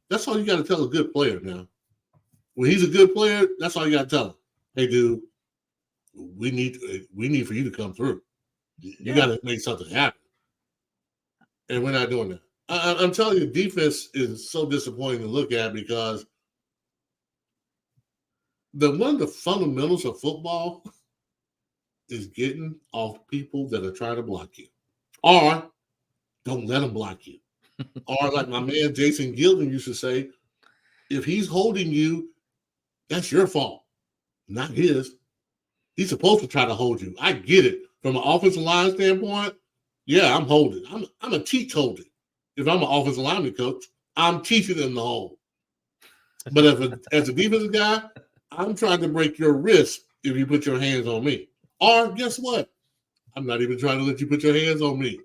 That's all you got to tell a good player now. When he's a good player, that's all you got to tell him. Hey, dude, we need for you to come through. You got to make something happen, and we're not doing that. I'm telling you, defense is so disappointing to look at because one of the fundamentals of football is getting off people that are trying to block you, or don't let them block you, or like my man Jason Gilden used to say, if he's holding you, that's your fault, not his. He's supposed to try to hold you. I get it from an offensive line standpoint. Yeah, I'm holding. I'm a teach holding. If I'm an offensive lineman coach, I'm teaching them to hold. But as a defensive guy, I'm trying to break your wrist if you put your hands on me. Or guess what? I'm not even trying to let you put your hands on me.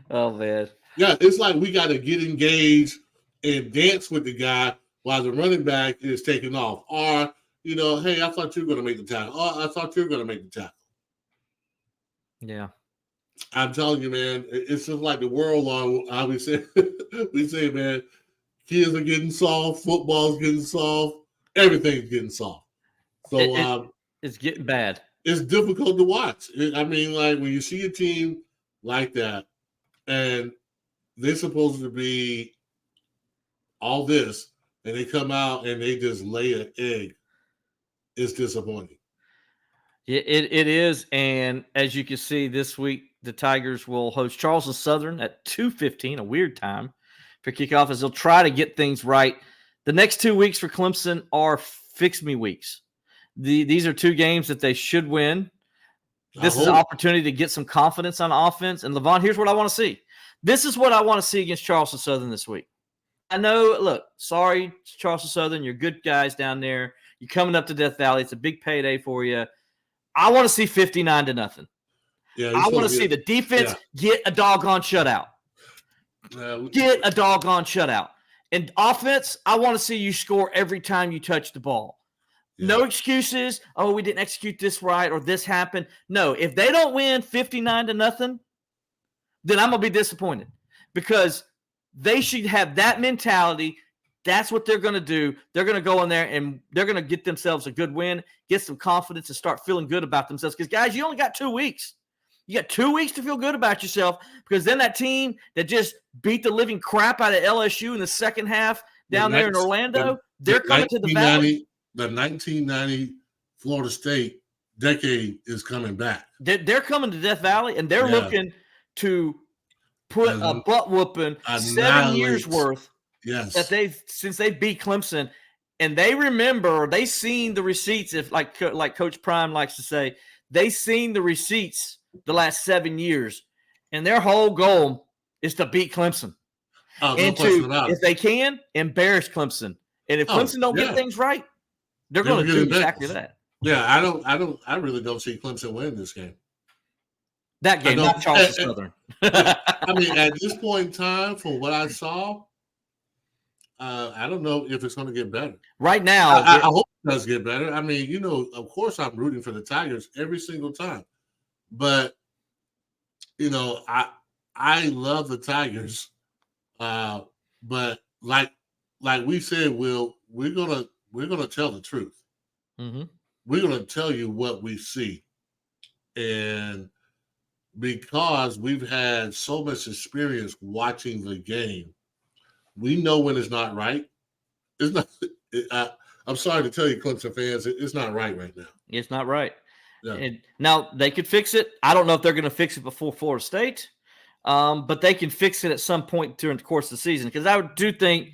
Oh, man. Yeah, it's like we got to get engaged and dance with the guy while the running back is taking off. Or, hey, I thought you were going to make the tackle. Or I thought you were going to make the tackle. Yeah. I'm telling you, man, it's just like the world on how we say, man, kids are getting soft, football's getting soft, everything's getting soft. So it's getting bad. It's difficult to watch. I mean, like when you see a team like that and they're supposed to be all this and they come out and they just lay an egg, it's disappointing. It is. And as you can see this week, the Tigers will host Charleston Southern at 2:15, a weird time for kickoff, as they'll try to get things right. The next 2 weeks for Clemson are fix-me weeks. These are two games that they should win. This is an opportunity to get some confidence on offense. And, Lavon, here's what I want to see. This is what I want to see against Charleston Southern this week. I know, look, sorry, Charleston Southern, you're good guys down there. You're coming up to Death Valley. It's a big payday for you. I want to see 59-0. Yeah, I want to see the defense get a doggone shutout. Get a doggone shutout. And offense, I want to see you score every time you touch the ball. Yeah. No excuses. Oh, we didn't execute this right or this happened. No, if they don't win 59-0, then I'm going to be disappointed because they should have that mentality That's what they're going to do. They're going to go in there and they're going to get themselves a good win, get some confidence, and start feeling good about themselves. Because, guys, you only got 2 weeks. You got 2 weeks to feel good about yourself, because then that team that just beat the living crap out of LSU in the second half down there in Orlando, they're coming to the Valley. The 1990 Florida State decade is coming back. They're coming to Death Valley, and they're looking to put a butt whooping 7 years worth. Yes, that since they beat Clemson, and they remember, they seen the receipts. If like Coach Prime likes to say, they seen the receipts the last 7 years, and their whole goal is to beat Clemson. And if they can, embarrass Clemson. And if Clemson don't get things right, they're going to do exactly that. Yeah, I really don't see Clemson win this game. That game, not Charleston Southern. I mean, at this point in time, from what I saw, I don't know if it's going to get better. Right now, I hope it does get better. I mean, of course I'm rooting for the Tigers every single time. But, I love the Tigers. But like we said, we're gonna tell the truth. Mm-hmm. We're gonna tell you what we see. And because we've had so much experience watching the game, we know when it's not right. It's not. I'm sorry to tell you, Clemson fans, it's not right now. It's not right. Yeah. And now they could fix it. I don't know if they're going to fix it before Florida State, but they can fix it at some point during the course of the season. Because I do think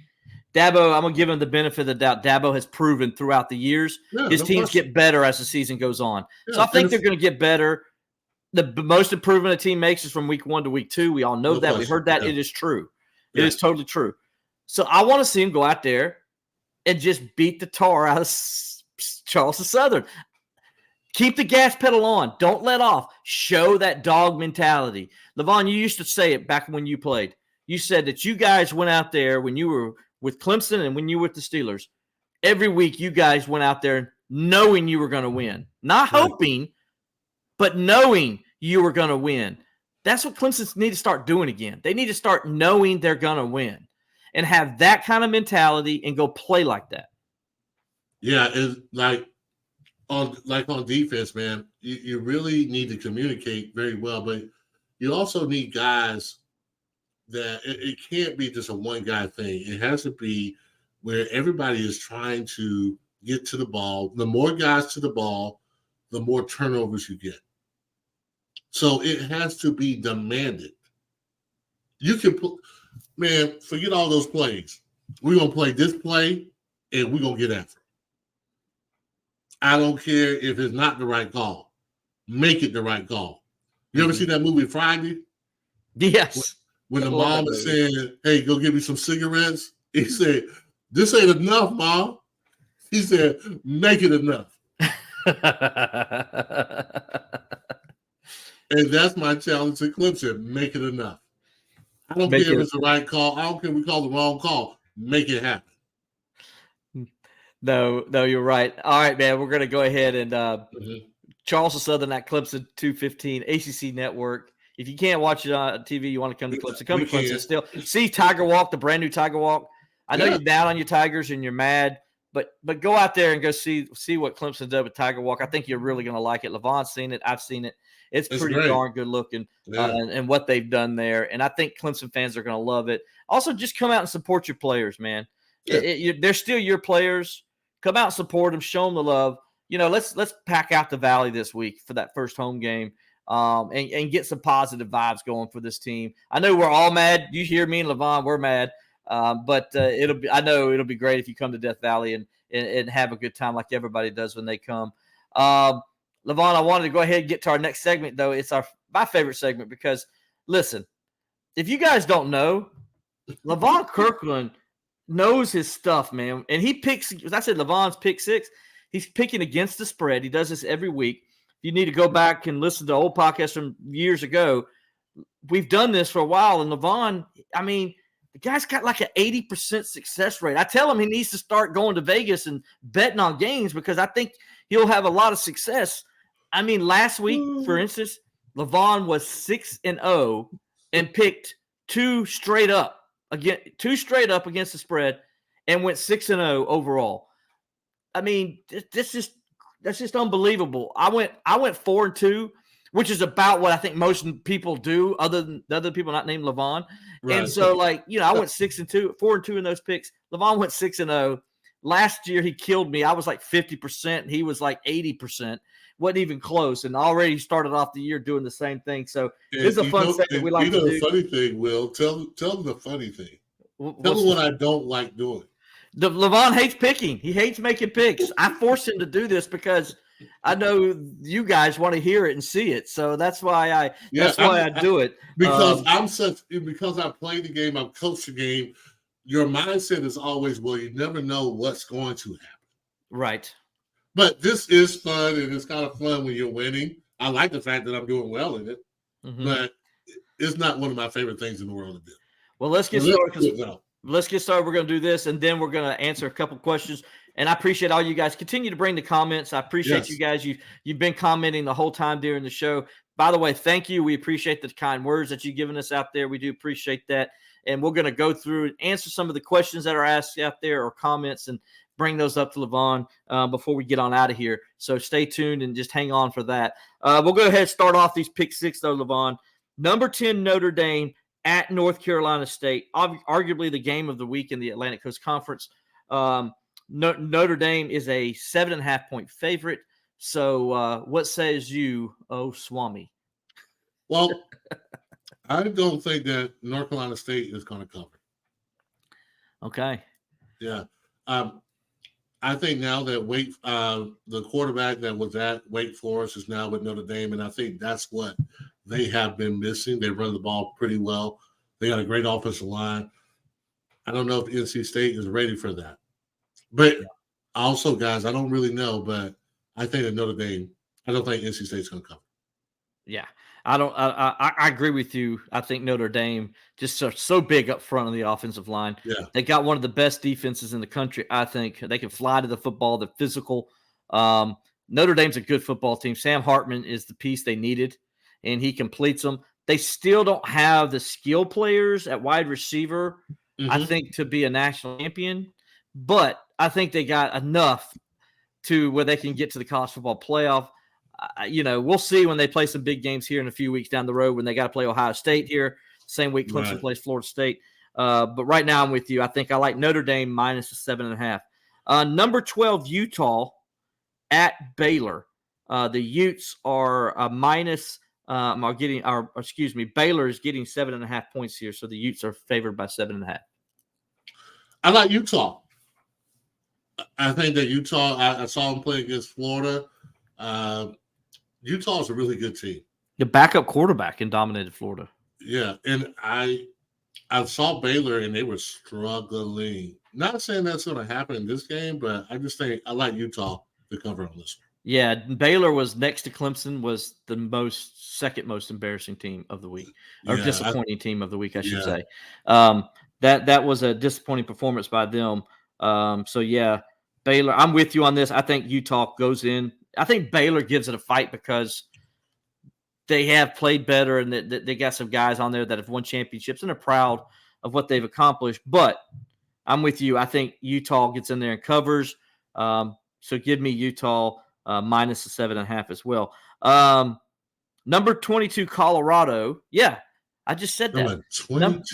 Dabo, I'm going to give him the benefit of the doubt. Dabo has proven throughout the years his teams get better as the season goes on. Yeah, so I think they're going to get better. The most improvement a team makes is from week 1 to week 2. We all know that. We heard that. Yeah. It is true. It is totally true. So I want to see him go out there and just beat the tar out of Charleston Southern. Keep the gas pedal on. Don't let off. Show that dog mentality. Lavon, you used to say it back when you played. You said that you guys went out there when you were with Clemson and when you were with the Steelers. Every week you guys went out there knowing you were going to win. Not hoping, but knowing you were going to win. That's what Clemson need to start doing again. They need to start knowing they're going to win and have that kind of mentality and go play like that. Yeah, it's like on defense, man, you really need to communicate very well, but you also need guys that it can't be just a one-guy thing. It has to be where everybody is trying to get to the ball. The more guys to the ball, the more turnovers you get. So it has to be demanded. You can put, man, forget all those plays. We're going to play this play, and we're going to get after it. I don't care if it's not the right call. Make it the right call. You ever see that movie Friday? Yes. When the mom is saying, hey, go get me some cigarettes. He said, this ain't enough, Mom. He said, make it enough. And that's my challenge to Clemson. Make it enough. I don't care if it's the right call. I don't care if we call the wrong call. Make it happen. No, you're right. All right, man. We're going to go ahead and Charleston Southern at Clemson 215 ACC Network. If you can't watch it on TV, you want to come to Clemson. Come to Clemson still. See Tiger Walk, the brand new Tiger Walk. I know you're down on your Tigers and you're mad, but go out there and go see what Clemson does with Tiger Walk. I think you're really going to like it. Lavon's seen it. I've seen it. It's pretty darn good looking and what they've done there. And I think Clemson fans are going to love it. Also, just come out and support your players, man. Yeah. They're still your players. Come out and support them. Show them the love. Let's pack out the Valley this week for that first home game and get some positive vibes going for this team. I know we're all mad. You hear me and Lavon, we're mad. But I know it'll be great if you come to Death Valley and have a good time like everybody does when they come. Lavon, I wanted to go ahead and get to our next segment, though. It's my favorite segment because, listen, if you guys don't know, Levon Kirkland knows his stuff, man. And he picks, as I said, Lavon's pick 6. He's picking against the spread. He does this every week. You need to go back and listen to old podcasts from years ago. We've done this for a while. And Lavon, I mean, the guy's got like an 80% success rate. I tell him he needs to start going to Vegas and betting on games because I think he'll have a lot of success. I mean, last week, for instance, Lavon was 6-0 and picked 2 straight up against the spread and went 6-0 overall. I mean, that's just unbelievable. I went 4-2, which is about what I think most people do, other than the other people not named Lavon. Right. And so, I went 6-2, 4-2 in those picks. Lavon went 6-0. Last year he killed me. I was like 50%. He was like 80%. Wasn't even close, and already started off the year doing the same thing. So it's a fun segment we like to do. The funny thing, Will, tell them the funny thing. Tell them what I don't like doing. Lavon hates picking. He hates making picks. I force him to do this because I know you guys want to hear it and see it. So that's why I do it. Because because I play the game, I've coached the game. Your mindset is always, well, you never know what's going to happen. Right. But this is fun, and it's kind of fun when you're winning. I like the fact that I'm doing well in it, but it's not one of my favorite things in the world to do. Well, let's get started. Let's get started. We're going to do this, and then we're going to answer a couple questions. And I appreciate all you guys. Continue to bring the comments. I appreciate you guys. You've been commenting the whole time during the show. By the way, thank you. We appreciate the kind words that you've given us out there. We do appreciate that. And we're going to go through and answer some of the questions that are asked out there or comments and bring those up to Lavon before we get on out of here. So stay tuned and just hang on for that. We'll go ahead and start off these pick six, though, Lavon. Number 10, Notre Dame at North Carolina State, arguably the game of the week in the Atlantic Coast Conference. Notre Dame is a 7.5-point favorite. So what says you, oh, Swami? Well, I don't think that North Carolina State is going to cover. Okay. Yeah. I think now that the quarterback that was at Wake Forest is now with Notre Dame, and I think that's what they have been missing. They run the ball pretty well. They got a great offensive line. I don't know if NC State is ready for that. But also, guys, I don't really know, but I think that Notre Dame, I don't think NC State's going to cover. Yeah. I agree with you. I think Notre Dame just so big up front on the offensive line. Yeah. They got one of the best defenses in the country. I think they can fly to the football. They're physical. Notre Dame's a good football team. Sam Hartman is the piece they needed, and he completes them. They still don't have the skill players at wide receiver, I think, to be a national champion. But I think they got enough to where they can get to the college football playoff. We'll see when they play some big games here in a few weeks down the road when they got to play Ohio State here. Same week Clemson plays Florida State. But right now I'm with you. I think I like Notre Dame minus the 7.5. Number 12, Utah at Baylor. The Utes are Baylor is getting 7.5 points here. So the Utes are favored by 7.5. I like Utah. I think that Utah, I saw them play against Florida. Utah is a really good team. The backup quarterback in dominated Florida. Yeah, and I saw Baylor and they were struggling. Not saying that's going to happen in this game, but I just think I like Utah to cover on this one. Yeah, Baylor was next to Clemson, was the second most embarrassing team of the week, or disappointing team of the week, I should say. That was a disappointing performance by them. Baylor, I'm with you on this. I think Utah goes in. I think Baylor gives it a fight because they have played better and they got some guys on there that have won championships and are proud of what they've accomplished. But I'm with you. I think Utah gets in there and covers. So give me Utah minus the 7.5 as well. Number 22, Colorado. Yeah, I just said that.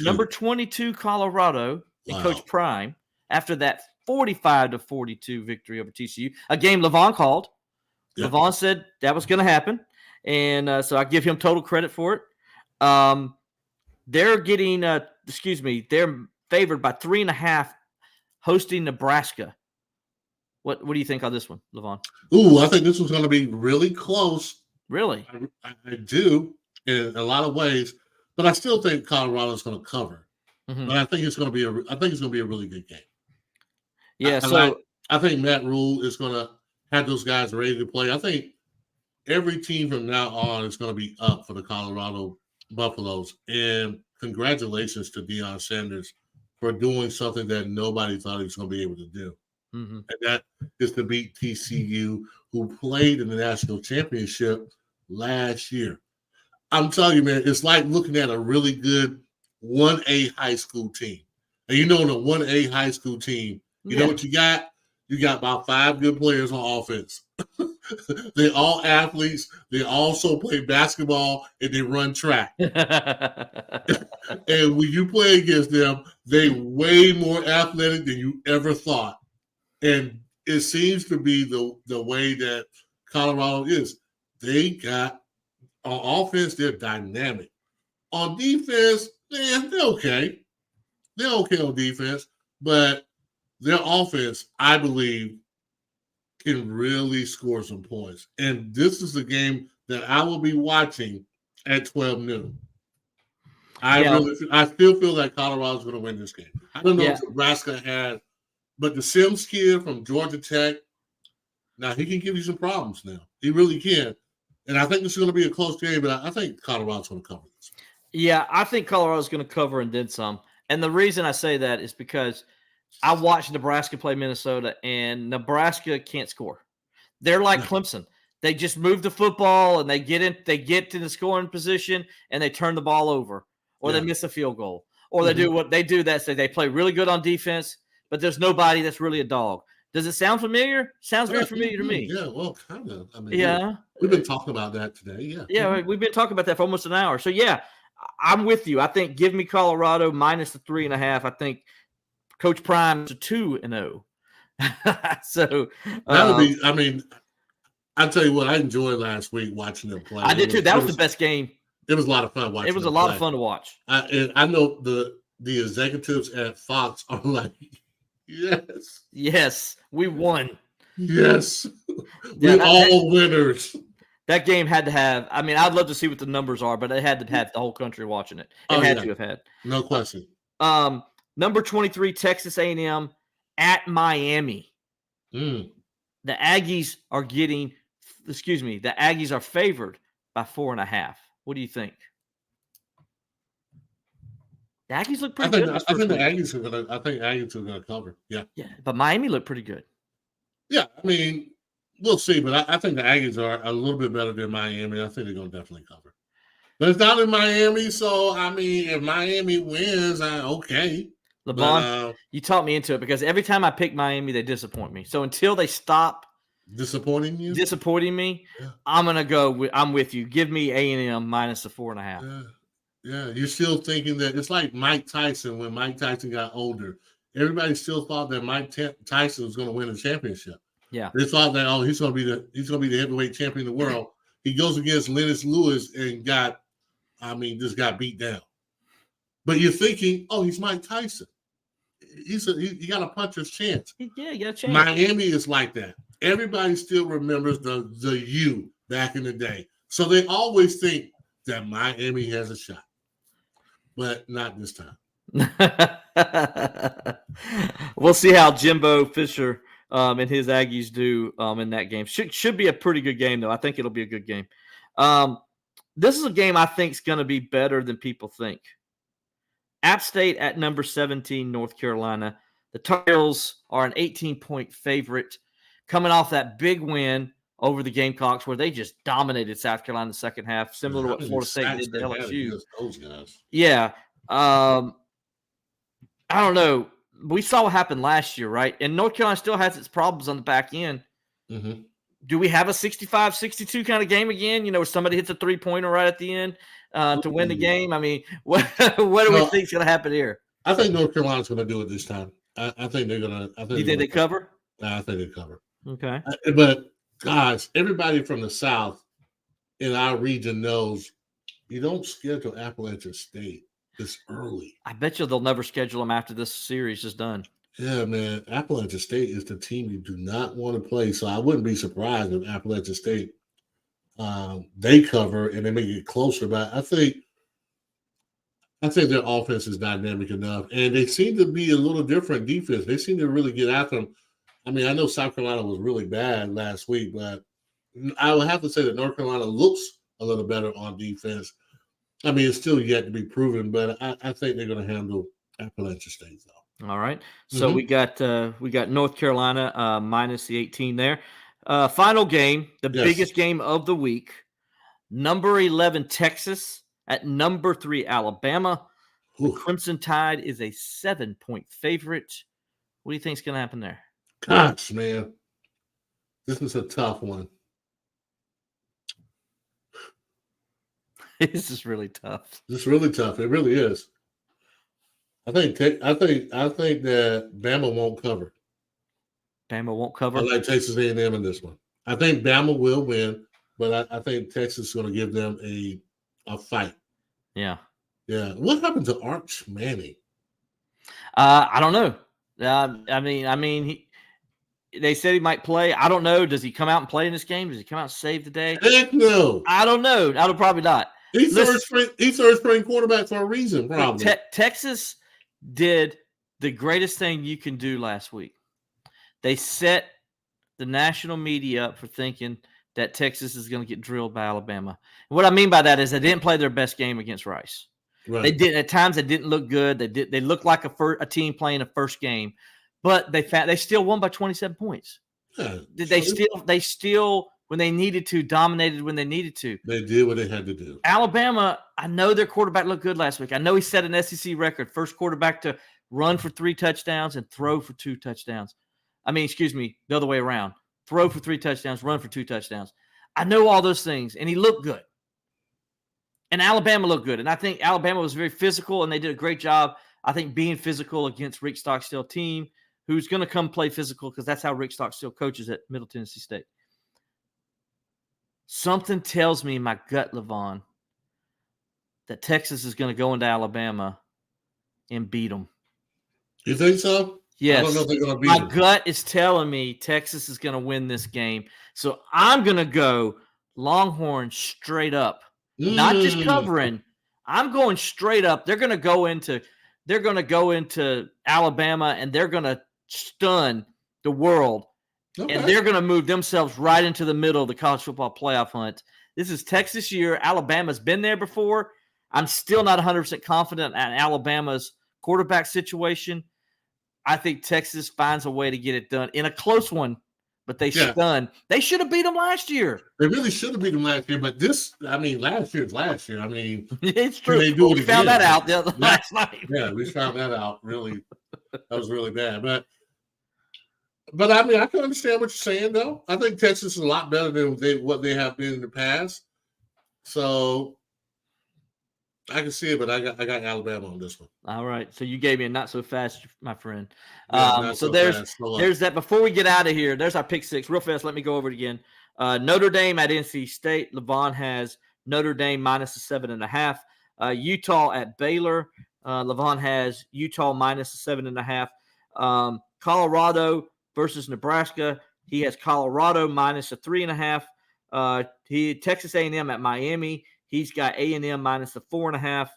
Number 22, Colorado, and Coach Prime, after that 45-42 victory over TCU, a game Lavon called. Yep. Lavon said that was going to happen, and so I give him total credit for it. They're getting, they're favored by 3.5 hosting Nebraska. What do you think on this one, Lavon? Ooh, I think this one's going to be really close. Really? I do in a lot of ways, but I still think Colorado's going to cover. Mm-hmm. But I think it's going to be a really good game. Yeah. I think Matt Rule is going to have those guys ready to play. I think every team from now on is going to be up for the Colorado Buffaloes. And congratulations to Deion Sanders for doing something that nobody thought he was going to be able to do. Mm-hmm. And that is to beat TCU, who played in the national championship last year. I'm telling you, man, it's like looking at a really good 1A high school team. And in a 1A high school team, You know what you got? You got about 5 good players on offense. They're all athletes. They also play basketball and they run track. And when you play against them, they're way more athletic than you ever thought. And it seems to be the way that Colorado is. They got on offense, they're dynamic. On defense, man, they're okay. They're okay on defense, but their offense, I Bleav, can really score some points. And this is the game that I will be watching at 12 noon. I still feel like Colorado's going to win this game. I don't know if Nebraska had, but the Sims kid from Georgia Tech, now he can give you some problems now. He really can. And I think this is going to be a close game, but I think Colorado's going to cover this. Yeah, I think Colorado's going to cover and then some. And the reason I say that is because I watched Nebraska play Minnesota, and Nebraska can't score. They're like Clemson. They just move the football, and they get to the scoring position, and they turn the ball over, or they miss a field goal, or they do what they do. They play really good on defense, but there's nobody that's really a dog. Does it sound familiar? Sounds very familiar to me. Yeah, well, kind of. I mean, we've been talking about that today. Yeah, we've been talking about that for almost an hour. So I'm with you. I think give me Colorado minus the 3.5. I think Coach Prime to 2-0. So that would be. I mean, I'll tell you what. I enjoyed last week watching them play. I did too. That was the best game. It was a lot of fun watching. It was a lot of fun to watch. And I know the executives at Fox are like, yes, we won. Yes, we're all winners. That game had to have. I mean, I'd love to see what the numbers are, but it had to have the whole country watching it. It had to have had. No question. Number 23, Texas A&M at Miami. The Aggies are the Aggies are favored by 4.5. What do you think? The Aggies look pretty good. I think the Aggies are gonna cover. Yeah. Yeah, but Miami looked pretty good. Yeah, I mean, we'll see, but I think the Aggies are a little bit better than Miami. I think they're gonna definitely cover. But it's not in Miami, so I mean, if Miami wins, okay. Lavon, you taught me into it because every time I pick Miami, they disappoint me. So until they stop disappointing me, I'm gonna go. I'm with you. Give me A&M minus the 4.5. Yeah, you're still thinking that it's like Mike Tyson when Mike Tyson got older. Everybody still thought that Mike Tyson was going to win a championship. Yeah, they thought that he's going to be the heavyweight champion of the world. He goes against Lennox Lewis and just got beat down. But you're thinking, he's Mike Tyson. He got a puncher's chance. Yeah, you got a chance. Miami is like that. Everybody still remembers the U back in the day, so they always think that Miami has a shot. But not this time. We'll see how Jimbo Fisher and his Aggies do in that game. Should be a pretty good game, though. I think it'll be a good game. This is a game I think is going to be better than people think. App State at number 17, North Carolina. The Tar Heels are an 18-point favorite coming off that big win over the Gamecocks where they just dominated South Carolina in the second half, similar to what Florida State did to LSU. Those guys. Yeah. I don't know. We saw what happened last year, right? And North Carolina still has its problems on the back end. Mm-hmm. Do we have a 65-62 kind of game again? Where somebody hits a three-pointer right at the end to win the game? I mean, what do we think is going to happen here? I think North Carolina's going to do it this time. I think they're going to. You think they cover? I think they cover. Okay. But, guys, everybody from the South in our region knows you don't schedule Appalachian State this early. I bet you they'll never schedule them after this series is done. Yeah, man. Appalachian State is the team you do not want to play. So I wouldn't be surprised if Appalachian State they cover and they make it closer. But I think their offense is dynamic enough, and they seem to be a little different defense. They seem to really get after them. I mean, I know South Carolina was really bad last week, but I would have to say that North Carolina looks a little better on defense. I mean, it's still yet to be proven, but I think they're going to handle Appalachian State, though. All right. So we got North Carolina minus the 18 there. Final game, the biggest game of the week. Number 11 Texas at number 3 Alabama. The Crimson Tide is a 7-point favorite. What do you think is going to happen there? Gosh, man. This is a tough one. This is really tough. This is really tough. It really is. I think that Bama won't cover. Bama won't cover? I like Texas A&M in this one. I think Bama will win, but I think Texas is going to give them a fight. Yeah. Yeah. What happened to Arch Manning? I don't know. They said he might play. I don't know. Does he come out and play in this game? Does he come out and save the day? Heck no. I don't know. I don't probably not. He's third string quarterback for a reason, probably. Texas did the greatest thing you can do last week. They set the national media up for thinking that Texas is going to get drilled by Alabama. And what I mean by that is they didn't play their best game against Rice. Right. They did at times. They didn't look good. They looked like a team playing a first game, but they still won by 27 points. Yeah, they still when they needed to dominated when they needed to. They did what they had to do. Alabama, I know their quarterback looked good last week. I know he set an SEC record, first quarterback to run for 3 touchdowns and throw for 2 touchdowns. The other way around. Throw for 3 touchdowns, run for 2 touchdowns. I know all those things, and he looked good. And Alabama looked good. And I think Alabama was very physical, and they did a great job, I think, being physical against Rick Stockstill team, who's going to come play physical because that's how Rick Stockstill coaches at Middle Tennessee State. Something tells me in my gut, Lavon, that Texas is going to go into Alabama and beat them. You think so? Yes. I don't know if they're going to beat them. My gut is telling me Texas is going to win this game. So I'm going to go Longhorns straight up. Not just covering. I'm going straight up. They're going to go into Alabama and they're going to stun the world. Okay. And they're going to move themselves right into the middle of the college football playoff hunt. This is Texas year. Alabama's been there before. I'm still not 100% confident in Alabama's quarterback situation. I think Texas finds a way to get it done in a close one, but they stun. They should have beat them last year. They really should have beat them last year, but last year's last year. It's true. We found that out last night. Yeah, we found that out. Really, that was really bad. But I can understand what you're saying, though. I think Texas is a lot better than what they have been in the past. So I can see it, but I got Alabama on this one. All right. So you gave me a not so fast, my friend. So there's that. Before we get out of here, there's our pick 6. Real fast, let me go over it again. Notre Dame at NC State. Levon has Notre Dame minus the 7.5. Utah at Baylor. Levon has Utah minus the 7.5. Colorado versus Nebraska. He has Colorado minus the 3.5. Texas A&M at Miami. He's got A&M minus the 4.5.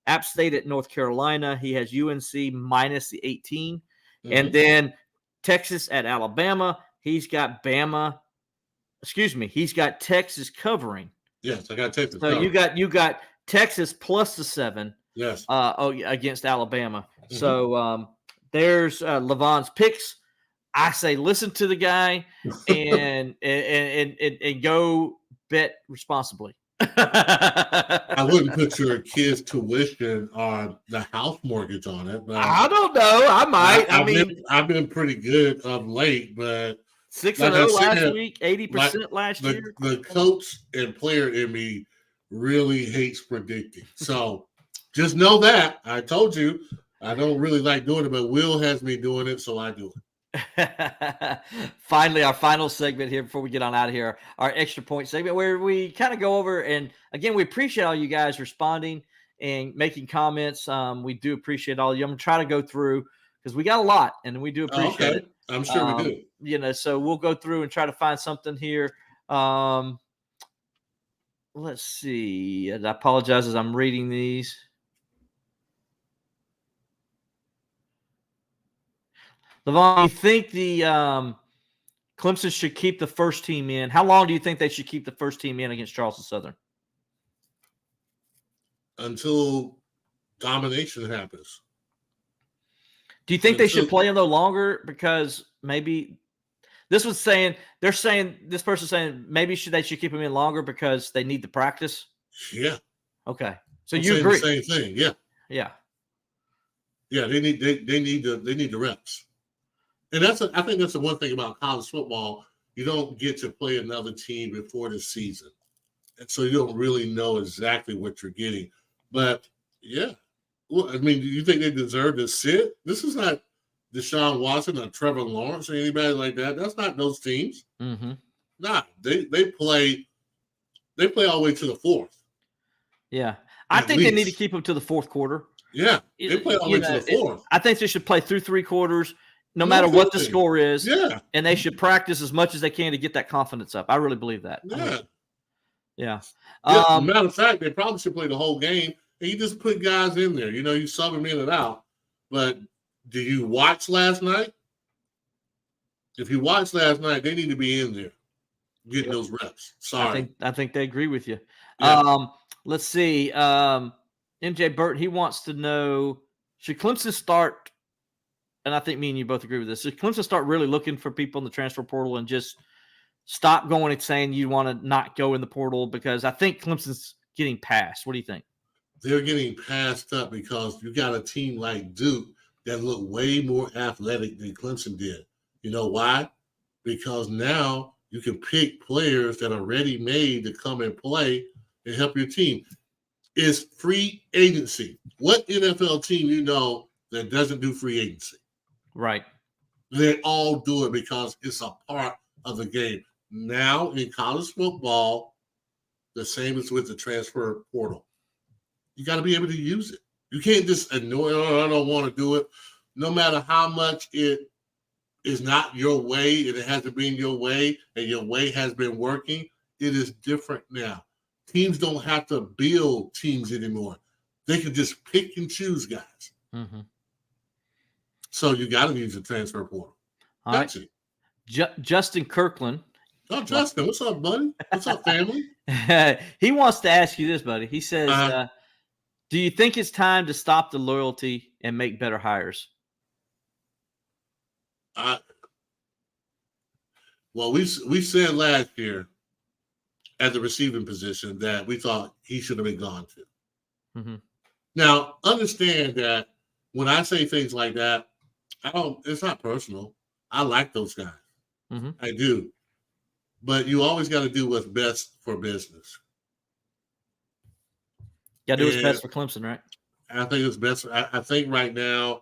App State at North Carolina. He has UNC minus the 18. Mm-hmm. And then Texas at Alabama. He's got He's got Texas covering. Yes, I got Texas. So you got Texas plus the 7. Yes. Against Alabama. Mm-hmm. So there's Levon's picks. I say listen to the guy and go bet responsibly. I wouldn't put your kids' tuition on the house mortgage on it. But I don't know. I might. I've been pretty good of late, but 6-0 last week, 80% last year. The coach and player in me really hates predicting. So just know that. I told you I don't really like doing it, but Will has me doing it, so I do it. Finally, our final segment here before we get on out of here, our extra point segment where we kind of go over, and again, we appreciate all you guys responding and making comments. We do appreciate all of you. I'm going to try to go through because we got a lot and we do appreciate it. I'm sure we do. So we'll go through and try to find something here. Let's see. I apologize as I'm reading these. Levon, do you think the Clemson should keep the first team in? How long do you think they should keep the first team in against Charleston Southern? Until domination happens. Do you think they should play him though longer? Because maybe this person's saying maybe they should keep him in longer because they need the practice. Yeah. Okay. So you agree? The same thing. Yeah. Yeah. Yeah. They need the reps. And I think that's the one thing about college football. You don't get to play another team before the season. And so you don't really know exactly what you're getting. But, yeah. Well, I mean, do you think they deserve to sit? This is not Deshaun Watson or Trevor Lawrence or anybody like that. That's not those teams. Mm-hmm. Nah, they play all the way to the fourth. Yeah. I think they need to keep them to the fourth quarter. Yeah, they play all the way to the fourth. I think they should play through 3 quarters, no matter what the score is. Yeah. And they should practice as much as they can to get that confidence up. I really believe that. Yeah. Yeah. Matter of fact, they probably should play the whole game. And you just put guys in there. You know, you sub them in and out. But do you watch last night? If you watched last night, they need to be in there getting those reps. Sorry. I think they agree with you. Yeah. Let's see. MJ Burton, he wants to know, should Clemson start, and I think me and you both agree with this, should Clemson start really looking for people in the transfer portal and just stop going and saying you want to not go in the portal? Because I think Clemson's getting passed. What do you think? They're getting passed up because you got a team like Duke that look way more athletic than Clemson did. You know why? Because now you can pick players that are ready-made to come and play and help your team. It's free agency. What NFL team you know that doesn't do free agency? Right. They all do it because it's a part of the game. Now in college football, the same as with the transfer portal. You got to be able to use it. You can't just ignore it. Oh, I don't want to do it. No matter how much it is not your way and it hasn't been your way and your way has been working, it is different now. Teams don't have to build teams anymore. They can just pick and choose guys. Mm-hmm. So you got to use the transfer portal. All right. Justin Kirkland. Oh, Justin, what's up, buddy? What's up, family? He wants to ask you this, buddy. He says, do you think it's time to stop the loyalty and make better hires? Well, we said last year at the receiving position that we thought he should have been gone too. Mm-hmm. Now, understand that when I say things like that, it's not personal. I like those guys. Mm-hmm. I do. But you always got to do what's best for business. Got to do what's best for Clemson, right? I think it's best. I think right now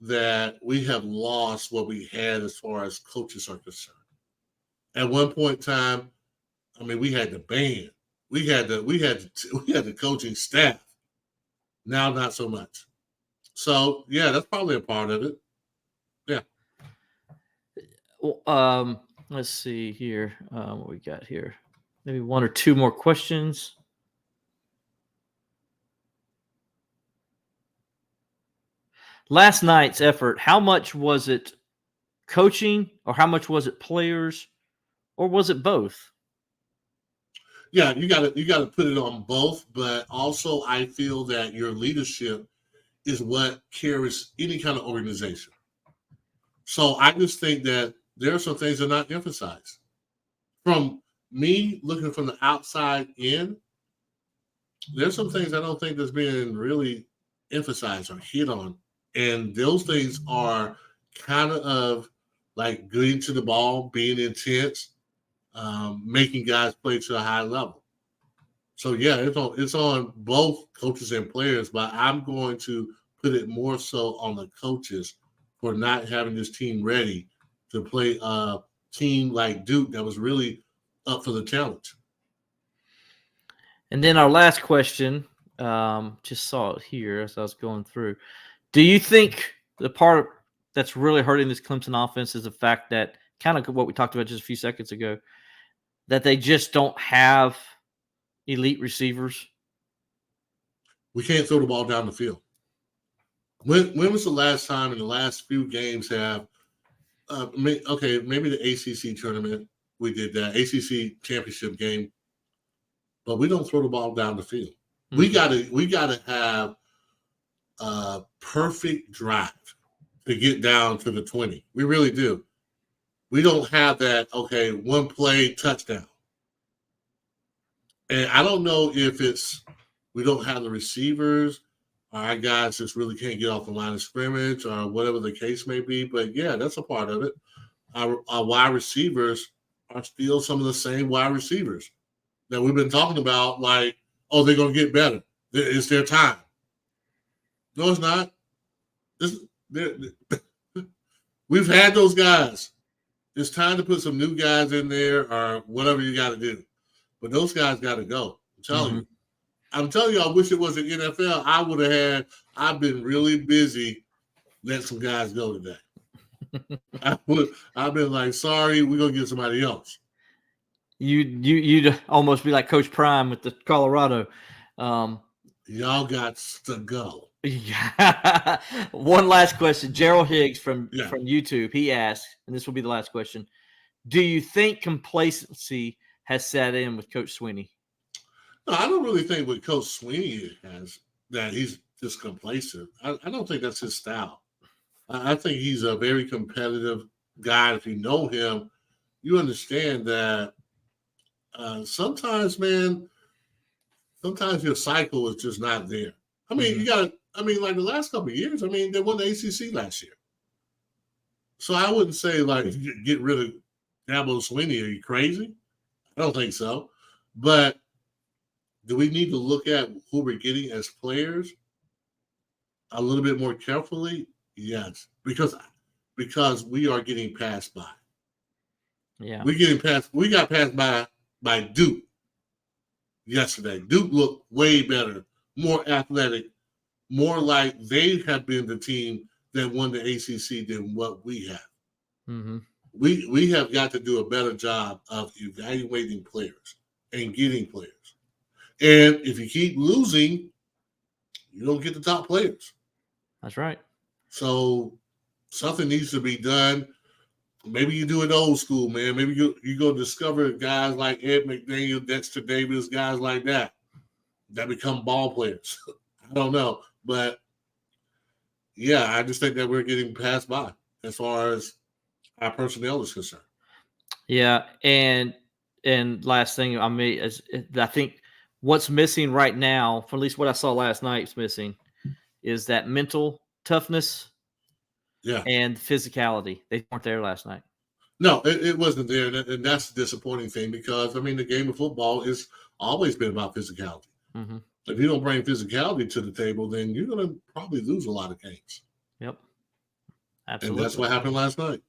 that we have lost what we had as far as coaches are concerned. At one point in time, I mean, we had the band, we had the coaching staff. Now, not so much. So, yeah, that's probably a part of it. Yeah. Well, let's see here. What we got here? Maybe 1 or 2 more questions. Last night's effort, how much was it coaching or how much was it players or was it both? Yeah, you got to put it on both, but also I feel that your leadership is what carries any kind of organization. So I just think that there are some things that are not emphasized. From me looking from the outside in, there's some things I don't think that's being really emphasized or hit on. And those things are kind of like getting to the ball, being intense, making guys play to a high level. So, yeah, it's on both coaches and players, but I'm going to put it more so on the coaches for not having this team ready to play a team like Duke that was really up for the challenge. And then our last question, just saw it here as I was going through. Do you think the part that's really hurting this Clemson offense is the fact that, kind of what we talked about just a few seconds ago, that they just don't have elite receivers? We can't throw the ball down the field. When was the last time in the last few games have maybe the ACC tournament, we did that, ACC championship game, but we don't throw the ball down the field. Mm-hmm. We gotta have a perfect drive to get down to the 20. We really do. We don't have that, one play touchdown. And I don't know if it's we don't have the receivers. Our guys just really can't get off the line of scrimmage or whatever the case may be. But yeah, that's a part of it. Our wide receivers are still some of the same wide receivers that we've been talking about. Like, oh, they're going to get better. It's their time. No, it's not. We've had those guys. It's time to put some new guys in there or whatever you got to do. But those guys got to go. I'm telling you. I'm telling you, I wish it was an NFL. I've been really busy letting some guys go today. I've been like, sorry, we're going to get somebody else. You'd almost be like Coach Prime with the Colorado. Y'all got to go. Yeah. One last question. Gerald Higgs from YouTube, he asked, and this will be the last question, do you think complacency has set in with Coach Sweeney? No, I don't really think what Coach Sweeney has that he's just complacent. I don't think that's his style. I think he's a very competitive guy. If you know him, you understand that sometimes your cycle is just not there. I mean, like the last couple of years, they won the ACC last year. So I wouldn't say, like, get rid of Dabo Swinney. Are you crazy? I don't think so. But do we need to look at who we're getting as players a little bit more carefully? Yes, because we are getting passed by. Yeah, we got passed by Duke yesterday. Duke looked way better, more athletic, more like they have been the team that won the ACC than what we have. Mm-hmm. We have got to do a better job of evaluating players and getting players. And if you keep losing, you don't get the top players. That's right. So something needs to be done. Maybe you do it old school, man. Maybe you go discover guys like Ed McDaniel, Dexter Davis, guys like that become ball players. I don't know. But, yeah, I just think that we're getting passed by as far as our personnel is concerned. Yeah, and last thing, I think what's missing right now, for at least what I saw last night is missing, is that mental toughness and physicality. They weren't there last night. No, it wasn't there, and that's the disappointing thing because, the game of football has always been about physicality. Mm-hmm. If you don't bring physicality to the table, then you're going to probably lose a lot of games. Yep. Absolutely. And that's what happened last night.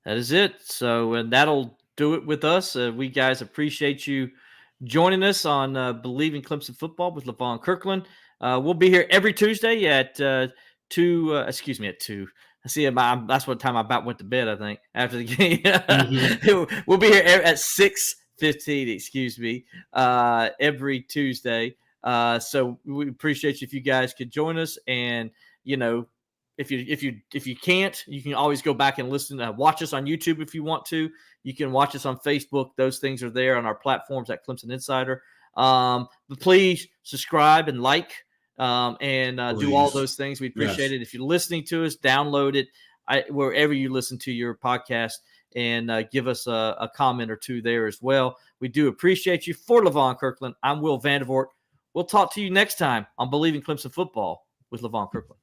That is it. So, and that'll do it with us. We guys appreciate you joining us on Bleav in Clemson Football with Levon Kirkland. We'll be here every Tuesday at 2. At 2. I see that's what time I about went to bed, I think, after the game. Mm-hmm. We'll be here at 6:15, every Tuesday. So we appreciate you if you guys could join us. And, if you can't, you can always go back and listen. Watch us on YouTube if you want to. You can watch us on Facebook. Those things are there on our platforms at Clemson Insider. But please subscribe and like and do all those things. We appreciate it. If you're listening to us, download it wherever you listen to your podcast and give us a comment or two there as well. We do appreciate you. For Levon Kirkland, I'm Will Vandervort. We'll talk to you next time on Bleav in Clemson Football with Levon Kirkland.